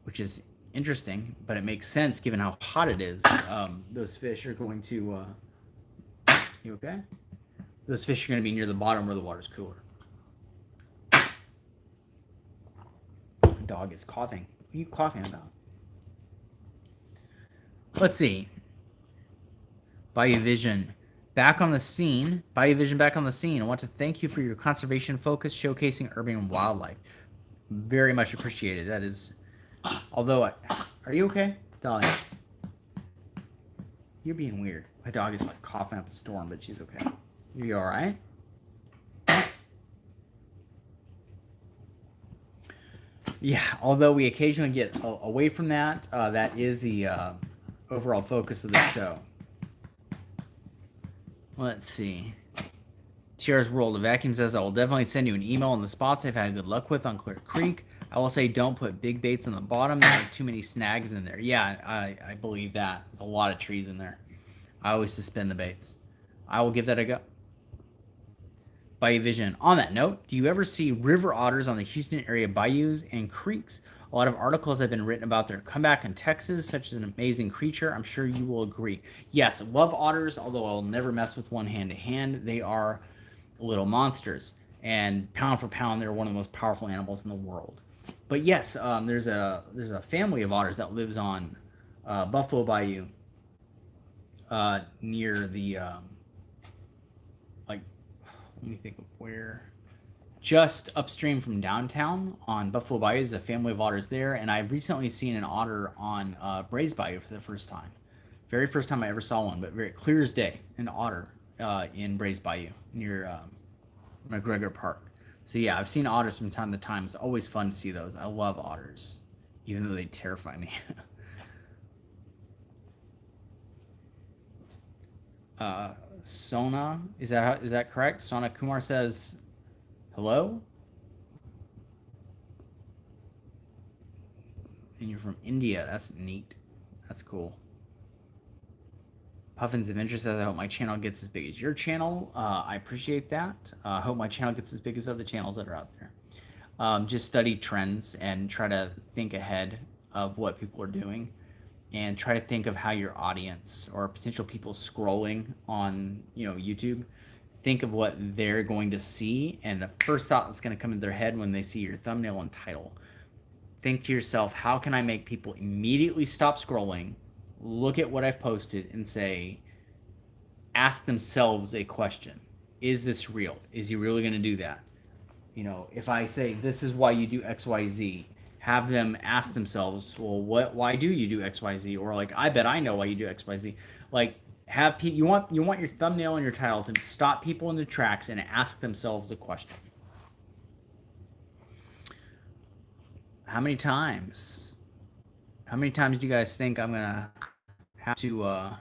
[SPEAKER 1] which is interesting, but it makes sense given how hot it is. Those fish are going to... you okay? Those fish are going to be near the bottom where the water's cooler. The dog is coughing. What are you coughing about? Let's see. Bayou Vision back on the scene. Bayou Vision back on the scene. I want to thank you for your conservation focus showcasing urban wildlife. Very much appreciated. That is, although, are you okay, darling? You're being weird. My dog is like coughing up a storm, but she's okay. You all right? Yeah, although we occasionally get away from that, that is the overall focus of the show. Let's see. Tier's World of Vacuum says, I will definitely send you an email on the spots I've had good luck with on Clear Creek. I will say don't put big baits on the bottom. There are too many snags in there. Yeah, I believe that. There's a lot of trees in there. I always suspend the baits. I will give that a go. Bayou Vision. On that note, do you ever see river otters on the Houston area bayous and creeks? A lot of articles have been written about their comeback in Texas, such as an amazing creature. I'm sure you will agree. Yes, love otters, although I'll never mess with one hand to hand. They are little monsters, and pound for pound, they're one of the most powerful animals in the world. But yes, there's a family of otters that lives on Buffalo Bayou, near the like, let me think of where. Just upstream from downtown on Buffalo Bayou is a family of otters there, and I've recently seen an otter on Brays Bayou for the first time. Very first time I ever saw one, but very clear as day, an otter in Brays Bayou near McGregor Park. So yeah, I've seen otters from time to time. It's always fun to see those. I love otters, even though they terrify me. Sona, is that correct? Sona Kumar says hello, and you're from India. That's neat. That's cool. Puffins of Interest says, I hope my channel gets as big as your channel. I appreciate that. I hope my channel gets as big as other channels that are out there. Just study trends and try to think ahead of what people are doing, and try to think of how your audience or potential people scrolling on YouTube, think of what they're going to see, and the first thought that's going to come in their head when they see your thumbnail and title. Think to yourself, how can I make people immediately stop scrolling, look at what I've posted, and ask themselves a question. Is this real? Is he really going to do that? If I say, this is why you do XYZ, have them ask themselves, well, why do you do XYZ? Or like, I bet I know why you do XYZ. Like, you want your thumbnail and your title to stop people in their tracks and ask themselves a question. How many times do you guys think I'm gonna have to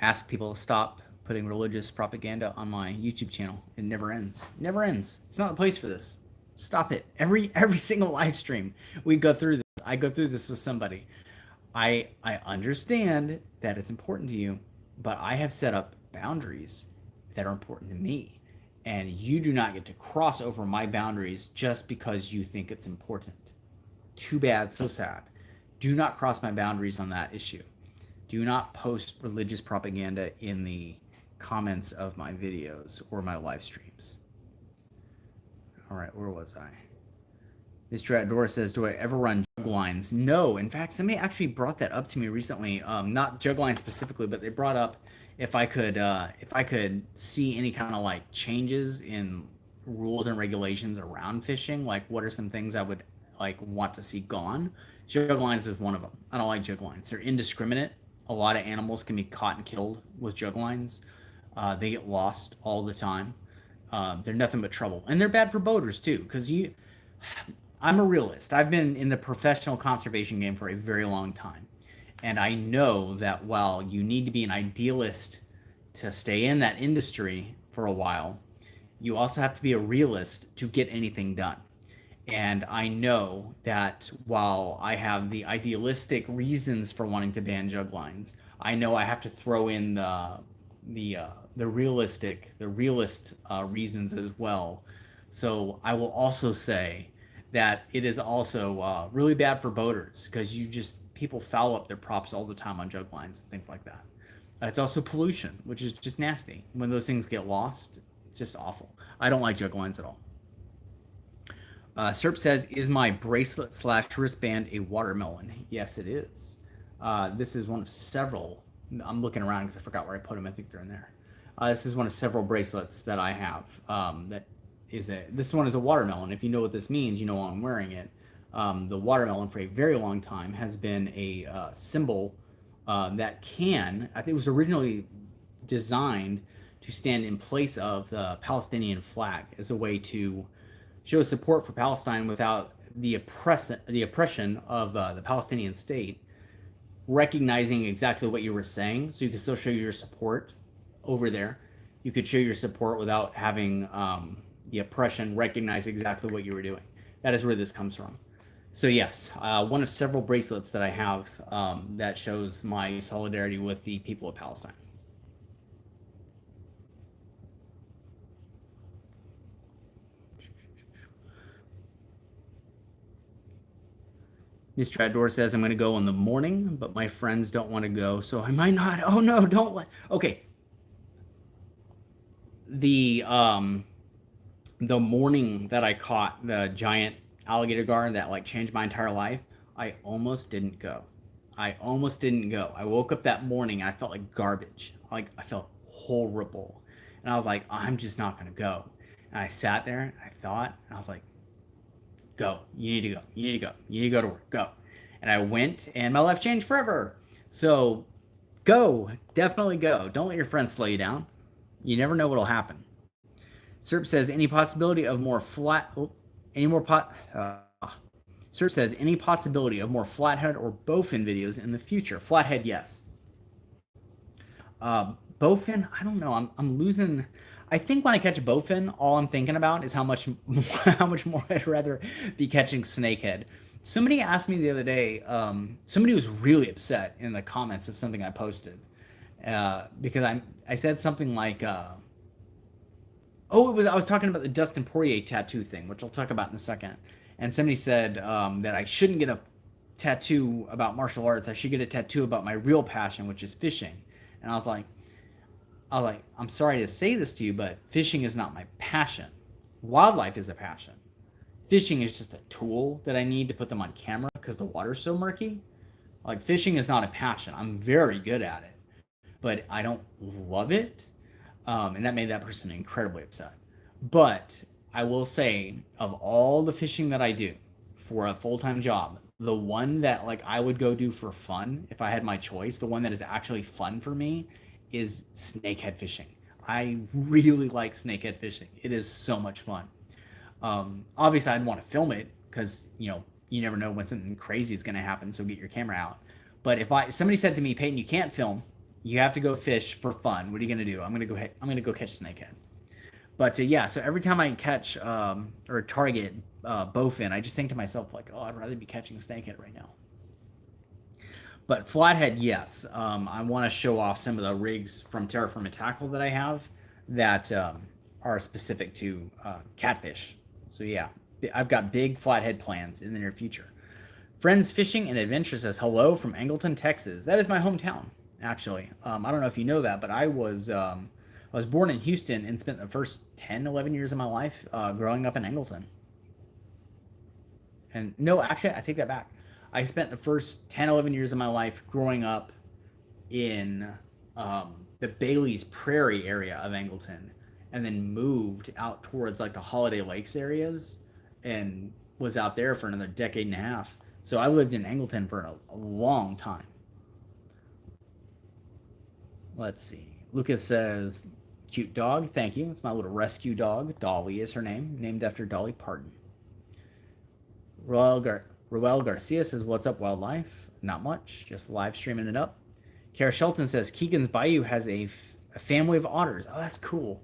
[SPEAKER 1] ask people to stop putting religious propaganda on my YouTube channel? It never ends. It never ends. It's not a place for this. Stop it. Every single live stream we go through this. I go through this with somebody. I understand that it's important to you, but I have set up boundaries that are important to me, and you do not get to cross over my boundaries just because you think it's important. Too bad, so sad. Do not cross my boundaries on that issue. Do not post religious propaganda in the comments of my videos or my live streams. All right, where was I? Mr. Outdoor says, do I ever run jug lines? No. In fact, somebody actually brought that up to me recently. Not jug lines specifically, but they brought up if I could see any kind of like changes in rules and regulations around fishing. Like, what are some things I would like want to see gone? Jug lines is one of them. I don't like jug lines. They're indiscriminate. A lot of animals can be caught and killed with jug lines. They get lost all the time. They're nothing but trouble, and they're bad for boaters too. Because I'm a realist. I've been in the professional conservation game for a very long time, and I know that while you need to be an idealist to stay in that industry for a while, you also have to be a realist to get anything done. And I know that while I have the idealistic reasons for wanting to ban jug lines, I know I have to throw in the realist reasons as well. So I will also say that it is also really bad for boaters, because people foul up their props all the time on jug lines and things like that. It's also pollution, which is just nasty. When those things get lost, it's just awful. I don't like jug lines at all. Serp says, is my bracelet / wristband a watermelon? Yes, it is. This is one of several. I'm looking around because I forgot where I put them. I think they're in there. This is one of several bracelets that I have. This one is a watermelon. If you know what this means, you know why I'm wearing it. The watermelon for a very long time has been a symbol that I think it was originally designed to stand in place of the Palestinian flag as a way to show support for Palestine without the oppression of the Palestinian state, recognizing exactly what you were saying, so you can still show your support over there. You could show your support without having the oppression recognize exactly what you were doing. That is where this comes from. So yes, one of several bracelets that I have that shows my solidarity with the people of Palestine. Mr. Ador says I'm going to go in the morning, but my friends don't want to go, so I might not. Oh no, don't let. Okay, the morning that I caught the giant alligator gar that like changed my entire life, I almost didn't go. I almost didn't go. I woke up that morning, I felt like garbage. Like I felt horrible. And I was like, I'm just not gonna go. And I sat there and I thought, and I was like, go. You need to go. You need to go. You need to go to work. Go. And I went and my life changed forever. So go. Definitely go. Don't let your friends slow you down. You never know what'll happen. Serp says any possibility of more flat, any more pot. Serp says any possibility of more flathead or bowfin videos in the future. Flathead, yes. Bowfin, I don't know. I'm losing. I think when I catch a bowfin, all I'm thinking about is how much how much more I'd rather be catching snakehead. Somebody asked me the other day. Somebody was really upset in the comments of something I posted because I said something like. Oh, I was talking about the Dustin Poirier tattoo thing, which I'll talk about in a second. And somebody said that I shouldn't get a tattoo about martial arts. I should get a tattoo about my real passion, which is fishing. And I'm sorry to say this to you, but fishing is not my passion. Wildlife is a passion. Fishing is just a tool that I need to put them on camera because the water's so murky. Like fishing is not a passion. I'm very good at it, but I don't love it. And that made that person incredibly upset. But I will say, of all the fishing that I do for a full-time job, the one that like I would go do for fun if I had my choice, the one that is actually fun for me, is snakehead fishing. I really like snakehead fishing. It is so much fun. Obviously, I'd want to film it because you never know when something crazy is going to happen. So get your camera out. But if somebody said to me, Peyton, you can't film, you have to go fish for fun. What are you gonna do? I'm gonna go catch snakehead. But yeah, so every time I catch or target bowfin, I just think to myself like, oh, I'd rather be catching snakehead right now. But flathead, yes, I want to show off some of the rigs from Terraform and Tackle that I have that are specific to catfish. So yeah, I've got big flathead plans in the near future. Friends Fishing and Adventure says hello from Angleton, Texas. That is my hometown. Actually, I don't know if you know that, but I was born in Houston and spent the first 10, 11 years of my life growing up in Angleton. And no, actually, I take that back. I spent the first 10, 11 years of my life growing up in the Bailey's Prairie area of Angleton, and then moved out towards like the Holiday Lakes areas and was out there for another decade and a half. So I lived in Angleton for a long time. Let's see. Lucas says, cute dog. Thank you. It's my little rescue dog. Dolly is her name, named after Dolly Parton. Roel Garcia says, what's up, wildlife? Not much. Just live streaming it up. Kara Shelton says, Keegan's Bayou has a family of otters. Oh, that's cool.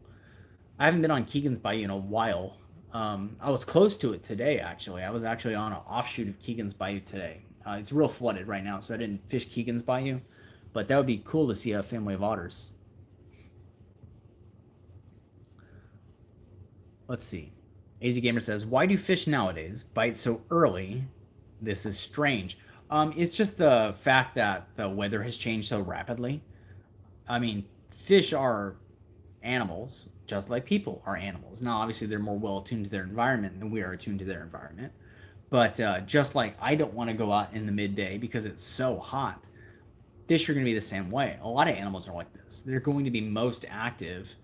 [SPEAKER 1] I haven't been on Keegan's Bayou in a while. I was close to it today, actually. I was actually on an offshoot of Keegan's Bayou today. It's real flooded right now, so I didn't fish Keegan's Bayou. But that would be cool to see a family of otters. Let's see. AZ Gamer says, why do fish nowadays bite so early? This is strange. It's just the fact that the weather has changed so rapidly. I mean, fish are animals, just like people are animals. Now, obviously, they're more well attuned to their environment than we are attuned to their environment. But just like I don't want to go out in the midday because it's so hot, fish are going to be the same way. A lot of animals are like this. They're going to be most active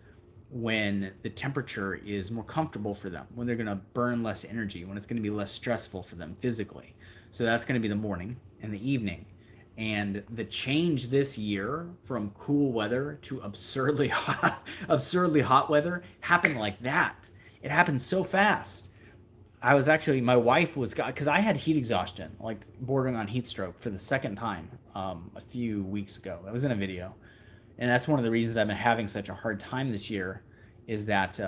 [SPEAKER 1] when the temperature is more comfortable for them, when they're going to burn less energy, when it's going to be less stressful for them physically. So that's going to be the morning and the evening. And the change this year from cool weather to absurdly hot weather happened like that. It happened so fast. I was actually, my wife was, because I had heat exhaustion, like bordering on heat stroke for the second time a few weeks ago. That was in a video. And that's one of the reasons I've been having such a hard time this year is that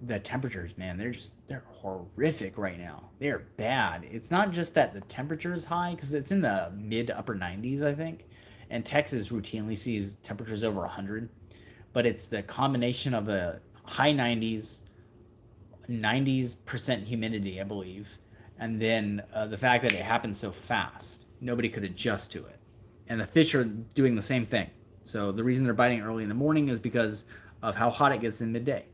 [SPEAKER 1] the temperatures, man, they're horrific right now. They're bad. It's not just that the temperature is high, because it's in the mid to upper 90s, I think. And Texas routinely sees temperatures over 100. But it's the combination of the high 90s% humidity, I believe, and then the fact that it happens so fast, nobody could adjust to it, and the fish are doing the same thing. So the reason they're biting early in the morning is because of how hot it gets in midday.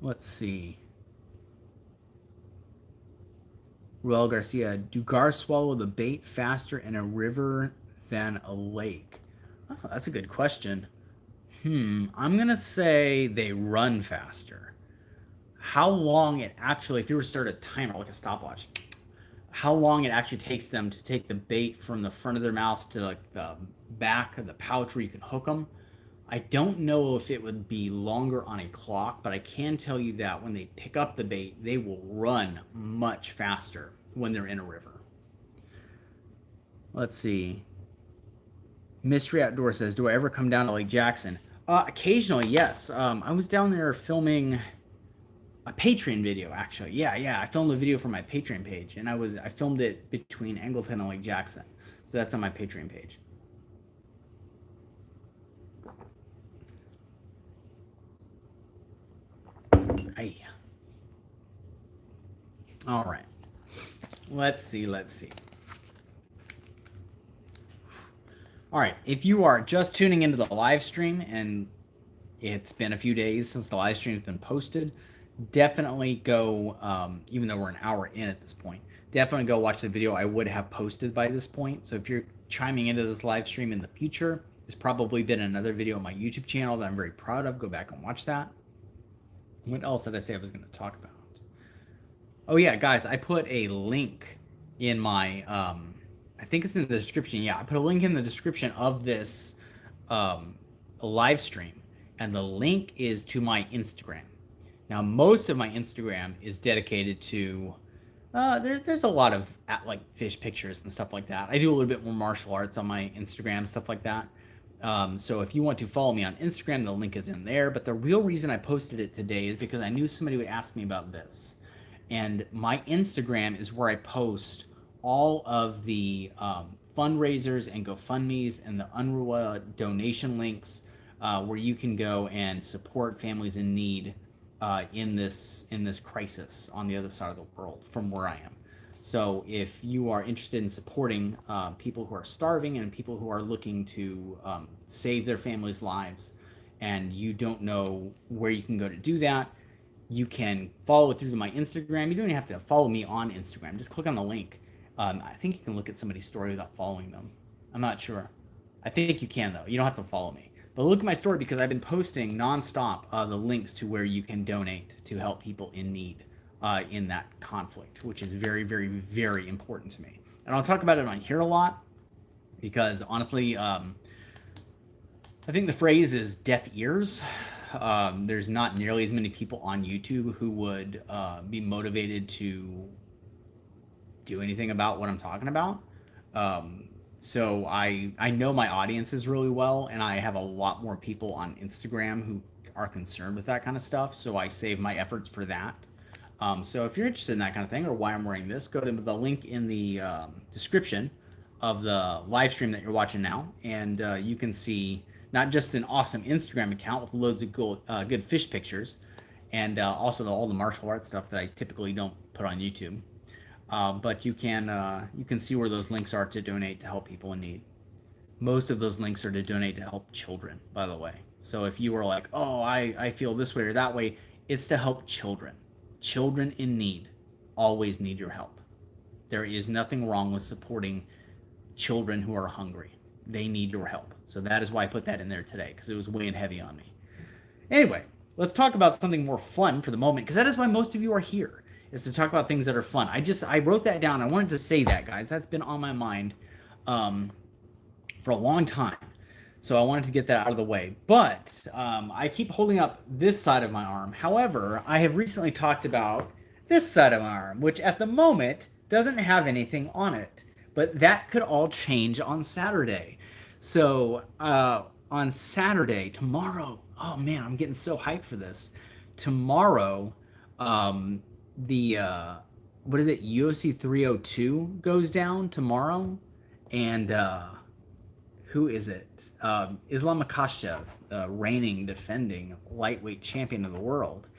[SPEAKER 1] Let's see. Ruel Garcia, do gars swallow the bait faster in a river than a lake? Oh, that's a good question. I'm gonna say they run faster. How long it actually, if you were to start a timer like a stopwatch, how long it actually takes them to take the bait from the front of their mouth to like the back of the pouch where you can hook them. I don't know if it would be longer on a clock, but I can tell you that when they pick up the bait, they will run much faster when they're in a river. Let's see. Mystery Outdoor says, do I ever come down to Lake Jackson? Occasionally, yes. I was down there filming a Patreon video, actually. Yeah. I filmed a video for my Patreon page, and I filmed it between Angleton and Lake Jackson. So that's on my Patreon page. Hey. All right. Let's see. All right, if you are just tuning into the live stream and it's been a few days since the live stream has been posted, definitely go, even though we're an hour in at this point, definitely go watch the video I would have posted by this point. So if you're chiming into this live stream in the future, there's probably been another video on my YouTube channel that I'm very proud of. Go back and watch that. What else did I say I was going to talk about? Oh yeah, guys, I put a link in my, I think it's in the description. Yeah, I put a link in the description of this live stream, and the link is to my Instagram. Now, most of my Instagram is dedicated to, there's a lot of like fish pictures and stuff like that. I do a little bit more martial arts on my Instagram, stuff like that. So if you want to follow me on Instagram, the link is in there. But the real reason I posted it today is because I knew somebody would ask me about this. And my Instagram is where I post all of the fundraisers and GoFundMe's and the UNRWA donation links where you can go and support families in need in this crisis on the other side of the world from where I am. So if you are interested in supporting people who are starving and people who are looking to save their families' lives, and you don't know where you can go to do that, you can follow it through my Instagram. You don't even have to follow me on Instagram. Just click on the link. I think you can look at somebody's story without following them. I'm not sure. I think you can, though. You don't have to follow me. But look at my story because I've been posting nonstop the links to where you can donate to help people in need in that conflict, which is very, very, very important to me. And I'll talk about it on here a lot because, honestly, I think the phrase is deaf ears. There's not nearly as many people on YouTube who would be motivated to do anything about what I'm talking about. So I know my audiences really well, and I have a lot more people on Instagram who are concerned with that kind of stuff. So I save my efforts for that. So if you're interested in that kind of thing or why I'm wearing this, go to the link in the description of the live stream that you're watching now, and you can see not just an awesome Instagram account with loads of good fish pictures, and also all the martial arts stuff that I typically don't put on YouTube. But you can see where those links are to donate to help people in need. Most of those links are to donate to help children, by the way. So if you are like, oh, I feel this way or that way, it's to help children. Children in need always need your help. There is nothing wrong with supporting children who are hungry. They need your help. So that is why I put that in there today, because it was weighing heavy on me. Anyway, let's talk about something more fun for the moment, because that is why most of you are here, is to talk about things that are fun. I wrote that down. I wanted to say that, guys. That's been on my mind for a long time. So I wanted to get that out of the way. But I keep holding up this side of my arm. However, I have recently talked about this side of my arm, which at the moment doesn't have anything on it. But that could all change on Saturday. So on Saturday, tomorrow, oh man, I'm getting so hyped for this. Tomorrow, the what is it? UFC 302 goes down tomorrow, and who is it? Islam Makhachev, reigning, defending lightweight champion of the world,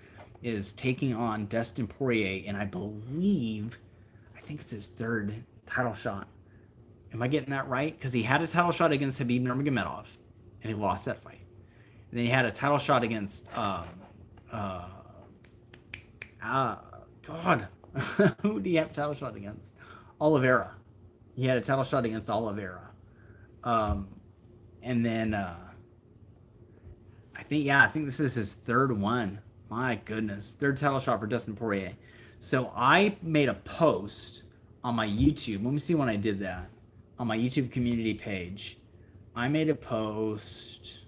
[SPEAKER 1] is taking on Dustin Poirier, and I think it's his third title shot. Am I getting that right? Because he had a title shot against Khabib Nurmagomedov, and he lost that fight. And then he had a title shot against God, who did he have a title shot against? Oliveira. He had a title shot against Oliveira. And then I think this is his third one. My goodness, third title shot for Dustin Poirier. So I made a post on my YouTube. Let me see when I did that. On my YouTube community page, I made a post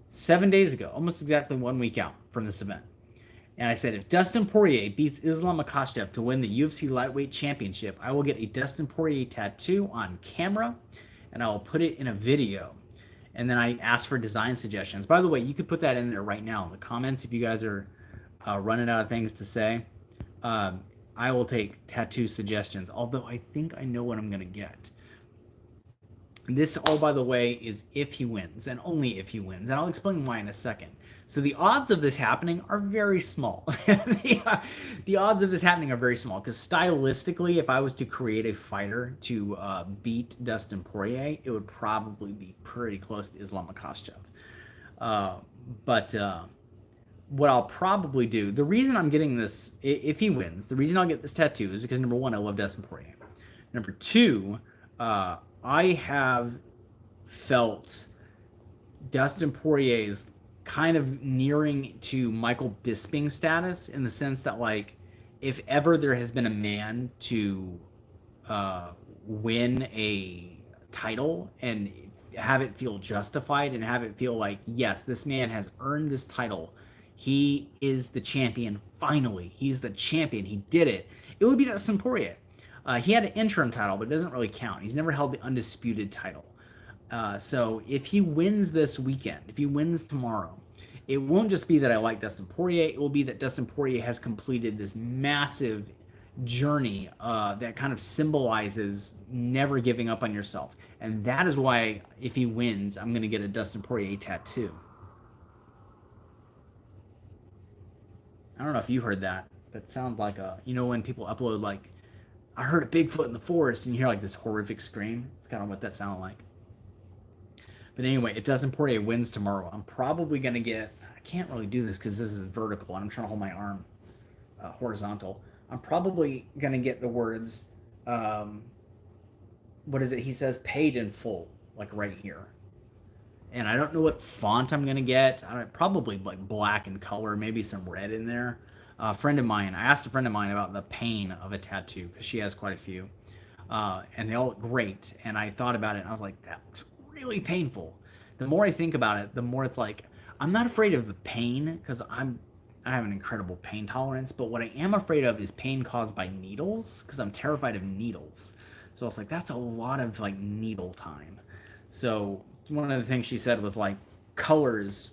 [SPEAKER 1] 7 days ago, almost exactly 1 week out from this event. And I said, if Dustin Poirier beats Islam Makhachev to win the UFC Lightweight Championship, I will get a Dustin Poirier tattoo on camera, and I will put it in a video. And then I asked for design suggestions. By the way, you could put that in there right now in the comments if you guys are running out of things to say. I will take tattoo suggestions, although I think I know what I'm going to get. This, all by the way, is if he wins, and only if he wins. And I'll explain why in a second. So the odds of this happening are very small. The odds of this happening are very small, because stylistically, if I was to create a fighter to beat Dustin Poirier, it would probably be pretty close to Islam Makhachev. But what I'll probably do, the reason I'm getting this, if he wins, the reason I'll get this tattoo is because, number one, I love Dustin Poirier. Number two, I have felt Dustin Poirier's kind of nearing to Michael Bisping status, in the sense that, like, if ever there has been a man to win a title and have it feel justified and have it feel like, yes, this man has earned this title, he is the champion, finally, he's the champion, he did it, it would be Dustin Poirier. He had an interim title, but it doesn't really count. He's never held the undisputed title. So if he wins this weekend, if he wins tomorrow, it won't just be that I like Dustin Poirier. It will be that Dustin Poirier has completed this massive journey that kind of symbolizes never giving up on yourself. And that is why, if he wins, I'm going to get a Dustin Poirier tattoo. I don't know if you heard that, but it sounds like when people upload, like, I heard a Bigfoot in the forest, and you hear like this horrific scream. It's kind of what that sounded like. But anyway, if Dustin Poirier wins tomorrow, I'm probably going to get, I can't really do this because this is vertical, and I'm trying to hold my arm horizontal. I'm probably going to get the words, what is it? He says paid in full, like right here. And I don't know what font I'm going to get. Probably like black in color, maybe some red in there. I asked a friend of mine about the pain of a tattoo, because she has quite a few, and they all look great. And I thought about it, and I was like, that looks really painful. The more I think about it, the more it's like, I'm not afraid of the pain, because I have an incredible pain tolerance, but what I am afraid of is pain caused by needles, because I'm terrified of needles. So I was like, that's a lot of like needle time. So one of the things she said was like, colors,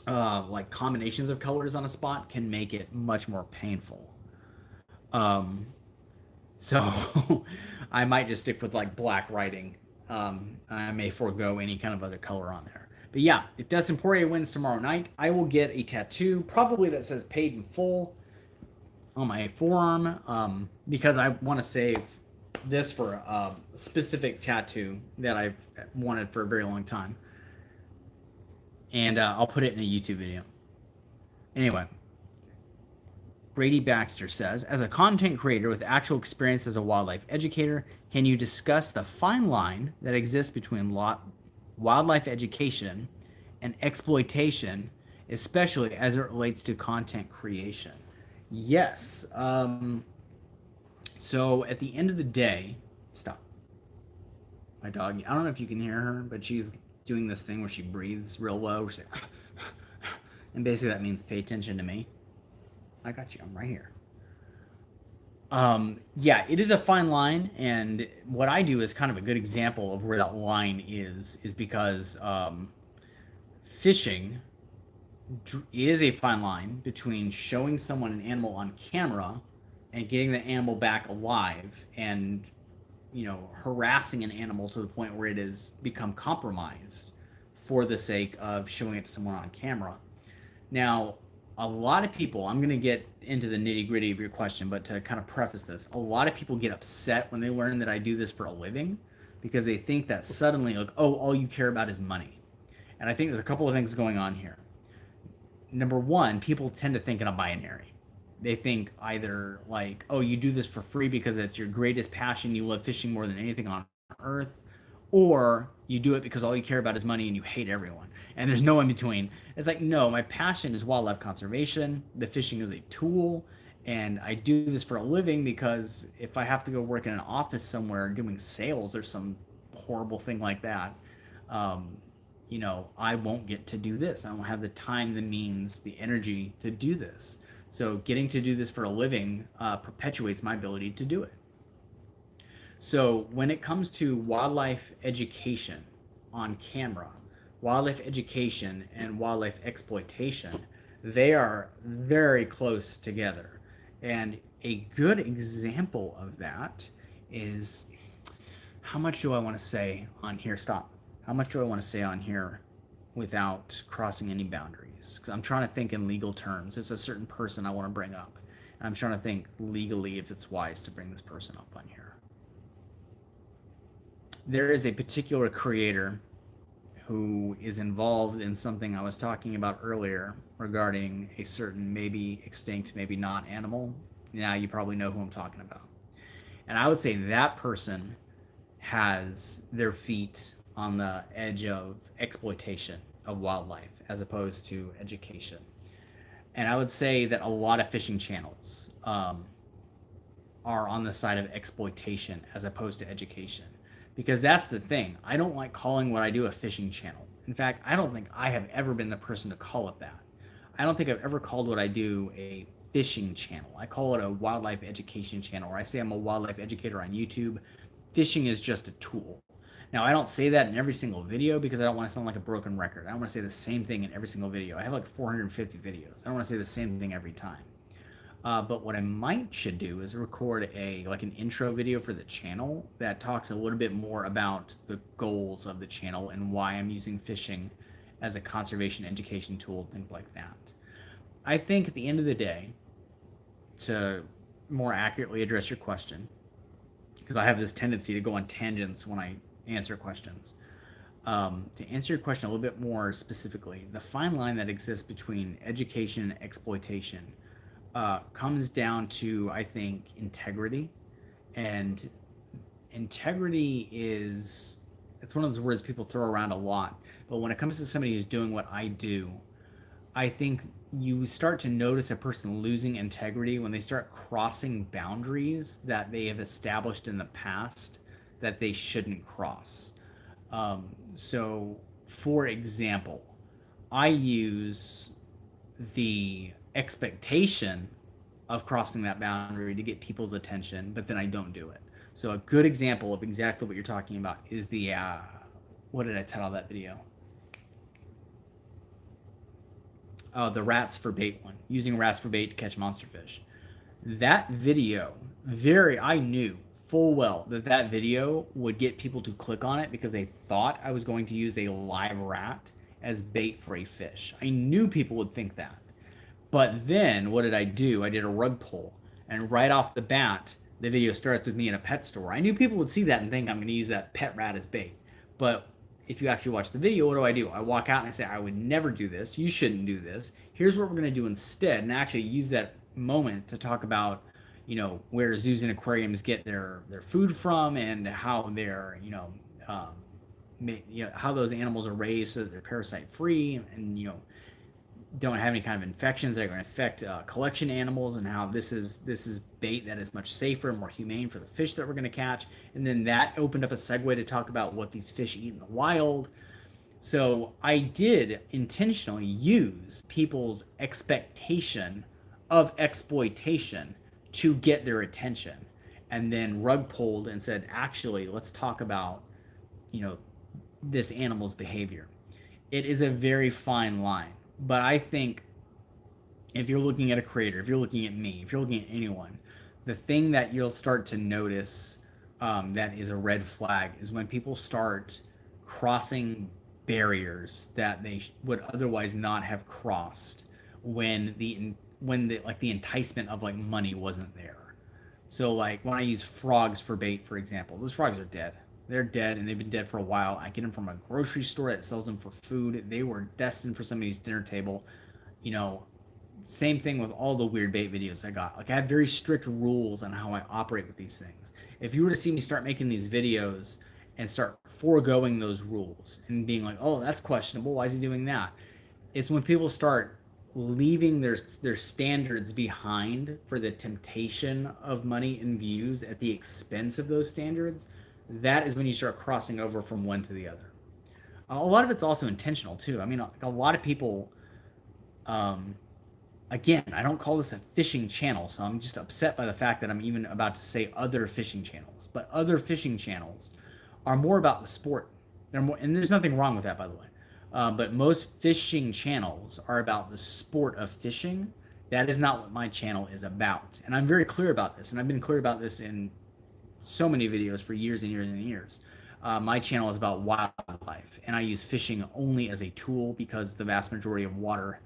[SPEAKER 1] like combinations of colors on a spot can make it much more painful. So I might just stick with like black writing. I may forego any kind of other color on there. But yeah, if Dustin Poirier wins tomorrow night, I will get a tattoo, probably that says paid in full, on my forearm, because I want to save this for a specific tattoo that I've wanted for a very long time. And I'll put it in a YouTube video. Anyway, Brady Baxter says, as a content creator with actual experience as a wildlife educator, can you discuss the fine line that exists between wildlife education and exploitation, especially as it relates to content creation? Yes. So at the end of the day, stop. My dog. I don't know if you can hear her, but she's doing this thing where she breathes real low. She's like, and basically that means pay attention to me. I got you. I'm right here. Yeah, it is a fine line, and what I do is kind of a good example of where that line is because fishing is a fine line between showing someone an animal on camera and getting the animal back alive and harassing an animal to the point where it has become compromised for the sake of showing it to someone on camera. Now, a lot of people, I'm going to get into the nitty gritty of your question, but to kind of preface this, a lot of people get upset when they learn that I do this for a living because they think that suddenly, like, oh, all you care about is money. And I think there's a couple of things going on here. Number one, people tend to think in a binary. They think either like, oh, you do this for free because it's your greatest passion, you love fishing more than anything on earth, or you do it because all you care about is money and you hate everyone. And there's no in between. It's like, no, my passion is wildlife conservation. The fishing is a tool, and I do this for a living because if I have to go work in an office somewhere doing sales or some horrible thing like that, um, I won't get to do this. I don't have the time, the means, the energy to do this. So getting to do this for a living perpetuates my ability to do it. So when it comes to wildlife education on camera, wildlife education and wildlife exploitation, they are very close together. And a good example of that is, how much do I want to say on here? Stop. How much do I want to say on here without crossing any boundaries? Because I'm trying to think in legal terms. There's a certain person I want to bring up. And I'm trying to think legally if it's wise to bring this person up on here. There is a particular creator who is involved in something I was talking about earlier regarding a certain maybe extinct, maybe not animal. Now you probably know who I'm talking about. And I would say that person has their feet on the edge of exploitation of wildlife as opposed to education. And I would say that a lot of fishing channels are on the side of exploitation as opposed to education. Because that's the thing. I don't like calling what I do a fishing channel. In fact, I don't think I have ever been the person to call it that. I don't think I've ever called what I do a fishing channel. I call it a wildlife education channel, or I say I'm a wildlife educator on YouTube. Fishing is just a tool. Now, I don't say that in every single video because I don't want to sound like a broken record. I don't want to say the same thing in every single video. I have like 450 videos. I don't want to say the same thing every time. But what I should do is record an intro video for the channel that talks a little bit more about the goals of the channel and why I'm using fishing as a conservation education tool, things like that. I think at the end of the day, to more accurately address your question, because I have this tendency to go on tangents when I answer questions. To answer your question a little bit more specifically, the fine line that exists between education and exploitation comes down to, I think, integrity. And integrity it's one of those words people throw around a lot. But when it comes to somebody who's doing what I do, I think you start to notice a person losing integrity when they start crossing boundaries that they have established in the past that they shouldn't cross. So, for example, I use the expectation of crossing that boundary to get people's attention, but then I don't do it. So, a good example of exactly what you're talking about is what did I title that video? The rats for bait one, using rats for bait to catch monster fish. That video, I knew full well that video would get people to click on it because they thought I was going to use a live rat as bait for a fish. I knew people would think that. But then what did I do? I did a rug pull, and right off the bat, the video starts with me in a pet store. I knew people would see that and think I'm going to use that pet rat as bait. But if you actually watch the video, what do? I walk out and I say, I would never do this. You shouldn't do this. Here's what we're going to do instead, and actually use that moment to talk about, where zoos and aquariums get their food from and how they're, how those animals are raised so that they're parasite free, and don't have any kind of infections that are going to affect collection animals, and how this is bait that is much safer and more humane for the fish that we're going to catch. And then that opened up a segue to talk about what these fish eat in the wild. So I did intentionally use people's expectation of exploitation to get their attention, and then rug pulled and said, actually, let's talk about, you know, this animal's behavior. It is a very fine line, but I think if you're looking at a creator, if you're looking at me, if you're looking at anyone, the thing that you'll start to notice that is a red flag is when people start crossing barriers that they would otherwise not have crossed when the like the enticement of like money wasn't there. So like when I use frogs for bait, for example, those frogs are dead. They're dead and they've been dead for a while. I get them from a grocery store that sells them for food. They were destined for somebody's dinner table. You know, same thing with all the weird bait videos I got. Like I have very strict rules on how I operate with these things. If you were to see me start making these videos and start foregoing those rules and being like, "Oh, that's questionable. Why is he doing that?" It's when people start leaving their standards behind for the temptation of money and views at the expense of those standards. That is when you start crossing over from one to the other. A lot of it's also intentional too. I mean, like a lot of people, um, again, I don't call this a fishing channel, so I'm just upset by the fact that I'm even about to say other fishing channels. But other fishing channels are more about the sport. They're more, and there's nothing wrong with that, by the way. But most fishing channels are about the sport of fishing. That is not what my channel is about, and I'm very clear about this. And I've been clear about this in so many videos for years and years and years. My channel is about wildlife, and I use fishing only as a tool because the vast majority of water,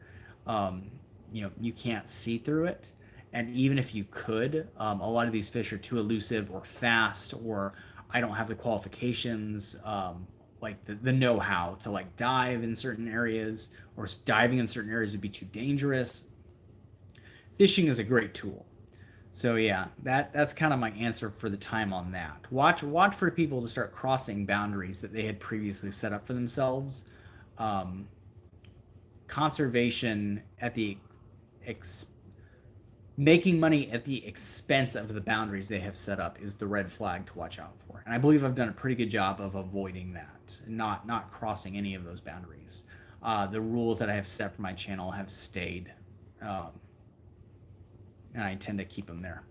[SPEAKER 1] um, you can't see through it. And even if you could, a lot of these fish are too elusive or fast, or I don't have the qualifications, like the know-how to like dive in certain areas, or diving in certain areas would be too dangerous. Fishing is a great tool. So yeah, that's kind of my answer for the time on that. Watch for people to start crossing boundaries that they had previously set up for themselves. Um, Conservation at the ex- making money at the expense of the boundaries they have set up is the red flag to watch out for. And I believe I've done a pretty good job of avoiding that, not crossing any of those boundaries. The rules that I have set for my channel have stayed, um, and I tend to keep them there.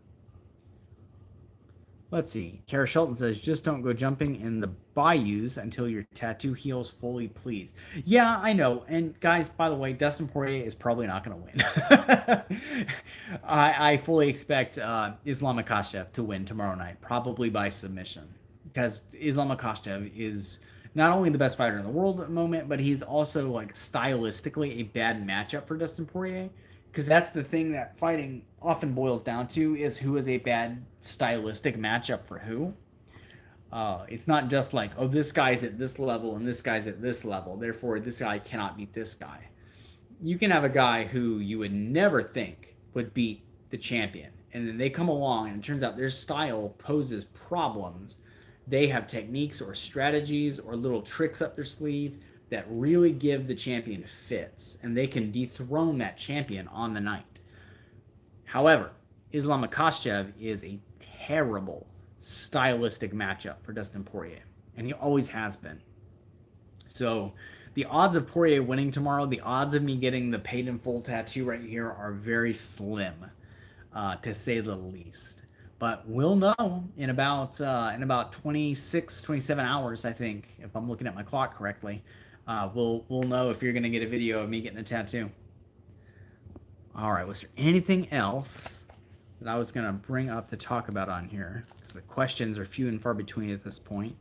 [SPEAKER 1] Let's see. Kara Shelton says, just don't go jumping in the bayous until your tattoo heals fully, please. Yeah, I know. And guys, by the way, Dustin Poirier is probably not going to win. I fully expect Islam Makhachev to win tomorrow night, probably by submission. Because Islam Makhachev is not only the best fighter in the world at the moment, but he's also like stylistically a bad matchup for Dustin Poirier, because that's the thing that fighting often boils down to, is who is a bad stylistic matchup for who. It's not just like, oh, this guy's at this level and this guy's at this level, therefore this guy cannot beat this guy. You can have a guy who you would never think would beat the champion, and then they come along and it turns out their style poses problems. They have techniques or strategies or little tricks up their sleeve that really give the champion fits, and they can dethrone that champion on the night. However, Islam Makhachev is a terrible stylistic matchup for Dustin Poirier, and he always has been. So the odds of Poirier winning tomorrow, the odds of me getting the paid in full tattoo right here are very slim, to say the least. But we'll know in about 26, 27 hours, I think, if I'm looking at my clock correctly. We'll know if you're gonna get a video of me getting a tattoo. All right, was there anything else that I was gonna bring up to talk about on here? Because the questions are few and far between at this point.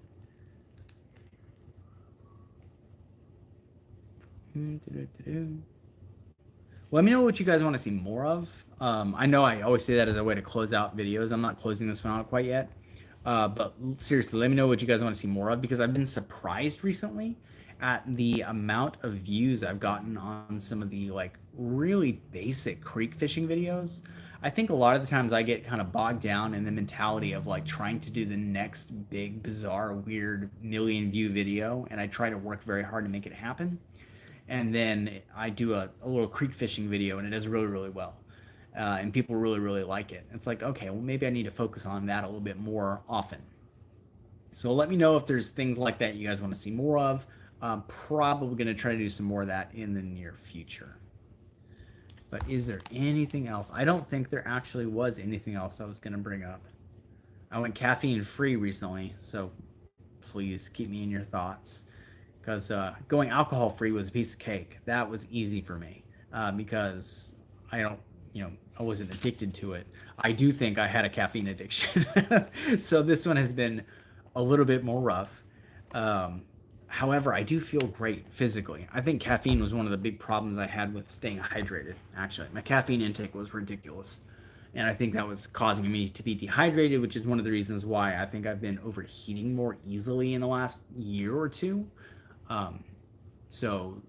[SPEAKER 1] Let me know what you guys want to see more of. I know I always say that as a way to close out videos. I'm not closing this one out quite yet. But seriously, let me know what you guys want to see more of, because I've been surprised recently at the amount of views I've gotten on some of the like really basic creek fishing videos. I think a lot of the times I get kind of bogged down in the mentality of like trying to do the next big, bizarre, weird million view video, and I try to work very hard to make it happen. and then I do a little creek fishing video, and it does really, really well. And people really, really like it. It's like, okay, well, maybe I need to focus on that a little bit more often. So let me know if there's things like that you guys want to see more of. I'm probably going to try to do some more of that in the near future. But is there anything else? I don't think there actually was anything else I was going to bring up. I went caffeine free recently, so please keep me in your thoughts. Because going alcohol free was a piece of cake. That was easy for me because I don't, I wasn't addicted to it. I do think I had a caffeine addiction. So this one has been a little bit more rough. Um, However, I do feel great physically. I think caffeine was one of the big problems I had with staying hydrated, actually. My caffeine intake was ridiculous. And I think that was causing me to be dehydrated, which is one of the reasons why I think I've been overheating more easily in the last year or two. Um, so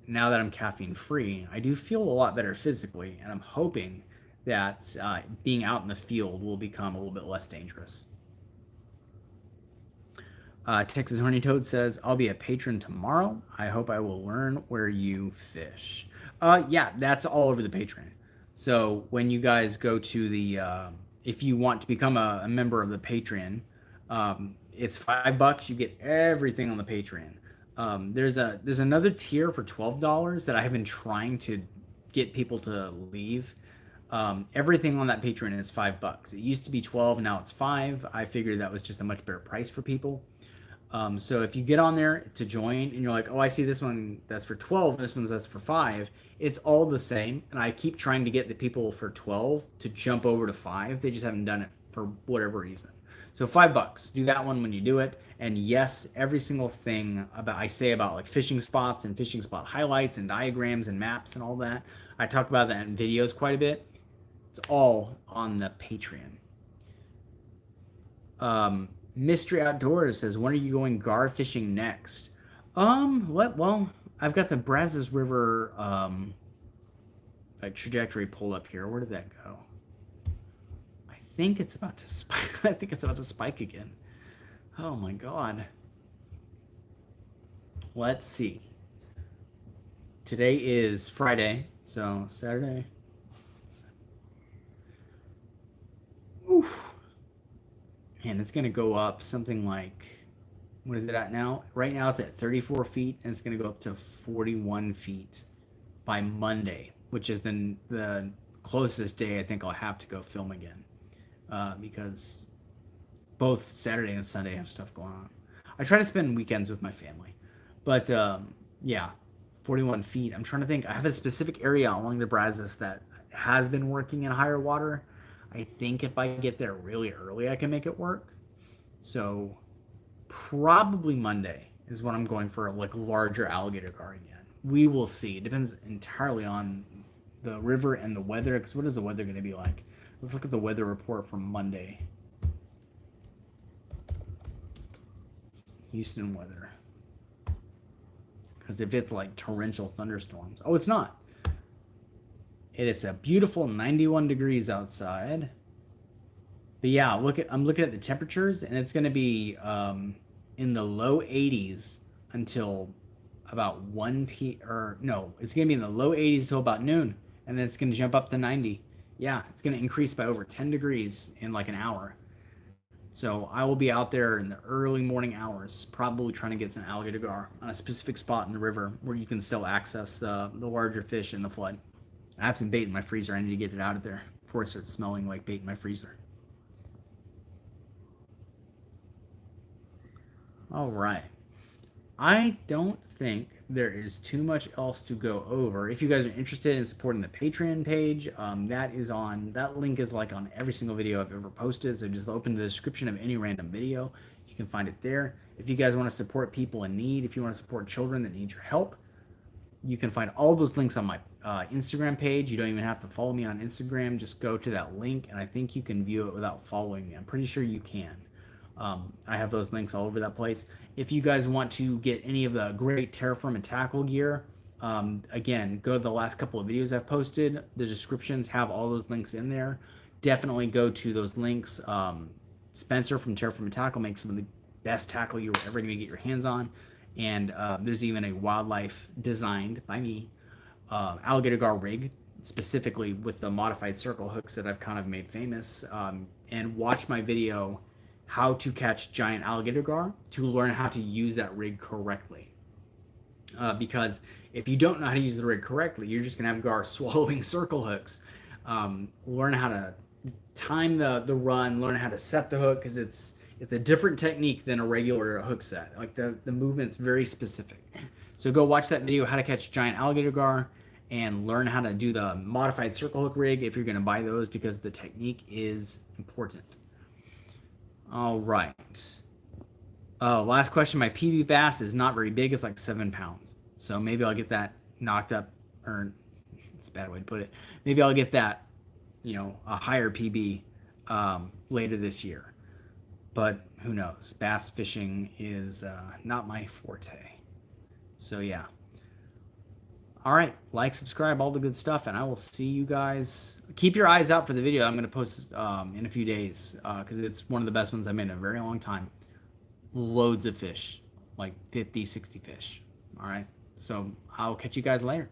[SPEAKER 1] now that I'm caffeine free, I do feel a lot better physically, and I'm hoping that being out in the field will become a little bit less dangerous. Texas Horny Toad says, I'll be a patron tomorrow. I hope I will learn where you fish. Yeah, that's all over the Patreon. So when you guys go to if you want to become a member of the Patreon, it's $5. You get everything on the Patreon. There's another tier for $12 that I have been trying to get people to leave. Everything on that Patreon is $5. It used to be 12, now it's 5. I figured that was just a much better price for people. So if you get on there to join and you're like, oh, I see this one that's for 12, this one's that's for 5, it's all the same. And I keep trying to get the people for 12 to jump over to 5. They just haven't done it for whatever reason. So $5, do that one when you do it. And yes, every single thing I say about like fishing spots and fishing spot highlights and diagrams and maps and all that, I talk about that in videos quite a bit. It's all on the Patreon. Mystery Outdoors says, when are you going gar fishing next? Well, I've got the Brazos River trajectory pulled up here. Where did that go? I think it's about to spike. I think it's about to spike again. Oh my god. Let's see. Today is Friday, so Saturday. Oof. And it's going to go up something like, what is it at now? Right now it's at 34 feet, and it's going to go up to 41 feet by Monday, which is the closest day I think I'll have to go film again, because both Saturday and Sunday have stuff going on. I try to spend weekends with my family, but yeah, 41 feet. I'm trying to think. I have a specific area along the Brazos that has been working in higher water. I think if I get there really early, I can make it work. So probably Monday is when I'm going for like larger alligator gar again. We will see. It depends entirely on the river and the weather. Because what is the weather going to be like? Let's look at the weather report for Monday. Houston weather. Because if it's like torrential thunderstorms. Oh, it's not. It's a beautiful 91 degrees outside. But yeah, I'm looking at the temperatures, and it's going to be in the low 80s until about 1 p. Or no, it's going to be in the low 80s until about noon, and then it's going to jump up to 90. Yeah, it's going to increase by over 10 degrees in like an hour. So I will be out there in the early morning hours, probably trying to get some alligator gar on a specific spot in the river where you can still access the larger fish in the flood. I have some bait in my freezer. I need to get it out of there before it starts smelling like bait in my freezer. All right. I don't think there is too much else to go over. If you guys are interested in supporting the Patreon page, that link is like on every single video I've ever posted. So just open the description of any random video. You can find it there. If you guys want to support people in need, if you want to support children that need your help, you can find all those links on my Instagram page. You don't even have to follow me on Instagram. Just go to that link, and I think you can view it without following me. I'm pretty sure you can. I have those links all over that place. If you guys want to get any of the great terraform and tackle gear, again, go to the last couple of videos I've posted. The descriptions have all those links in there. Definitely go to those links. Spencer from Terraform and Tackle makes some of the best tackle you're ever going to get your hands on. And there's even a wildlife designed by me alligator gar rig, specifically with the modified circle hooks that I've kind of made famous. And watch my video, how to catch giant alligator gar, to learn how to use that rig correctly. Because if you don't know how to use the rig correctly, you're just gonna have gar swallowing circle hooks. Learn how to time the run, learn how to set the hook, because it's a different technique than a regular hook set. Like the movement's very specific. So go watch that video, how to catch giant alligator gar, and learn how to do the modified circle hook rig if you're going to buy those, because the technique is important. All right. Last question. My PB bass is not very big. It's like 7 pounds. So maybe I'll get that knocked up, or it's a bad way to put it. Maybe I'll get that, a higher PB later this year. But who knows? Bass fishing is not my forte. So yeah. All right, like, subscribe, all the good stuff, and I will see you guys. Keep your eyes out for the video I'm going to post in a few days, because it's one of the best ones I've made in a very long time. Loads of fish, like 50, 60 fish. All right, so I'll catch you guys later.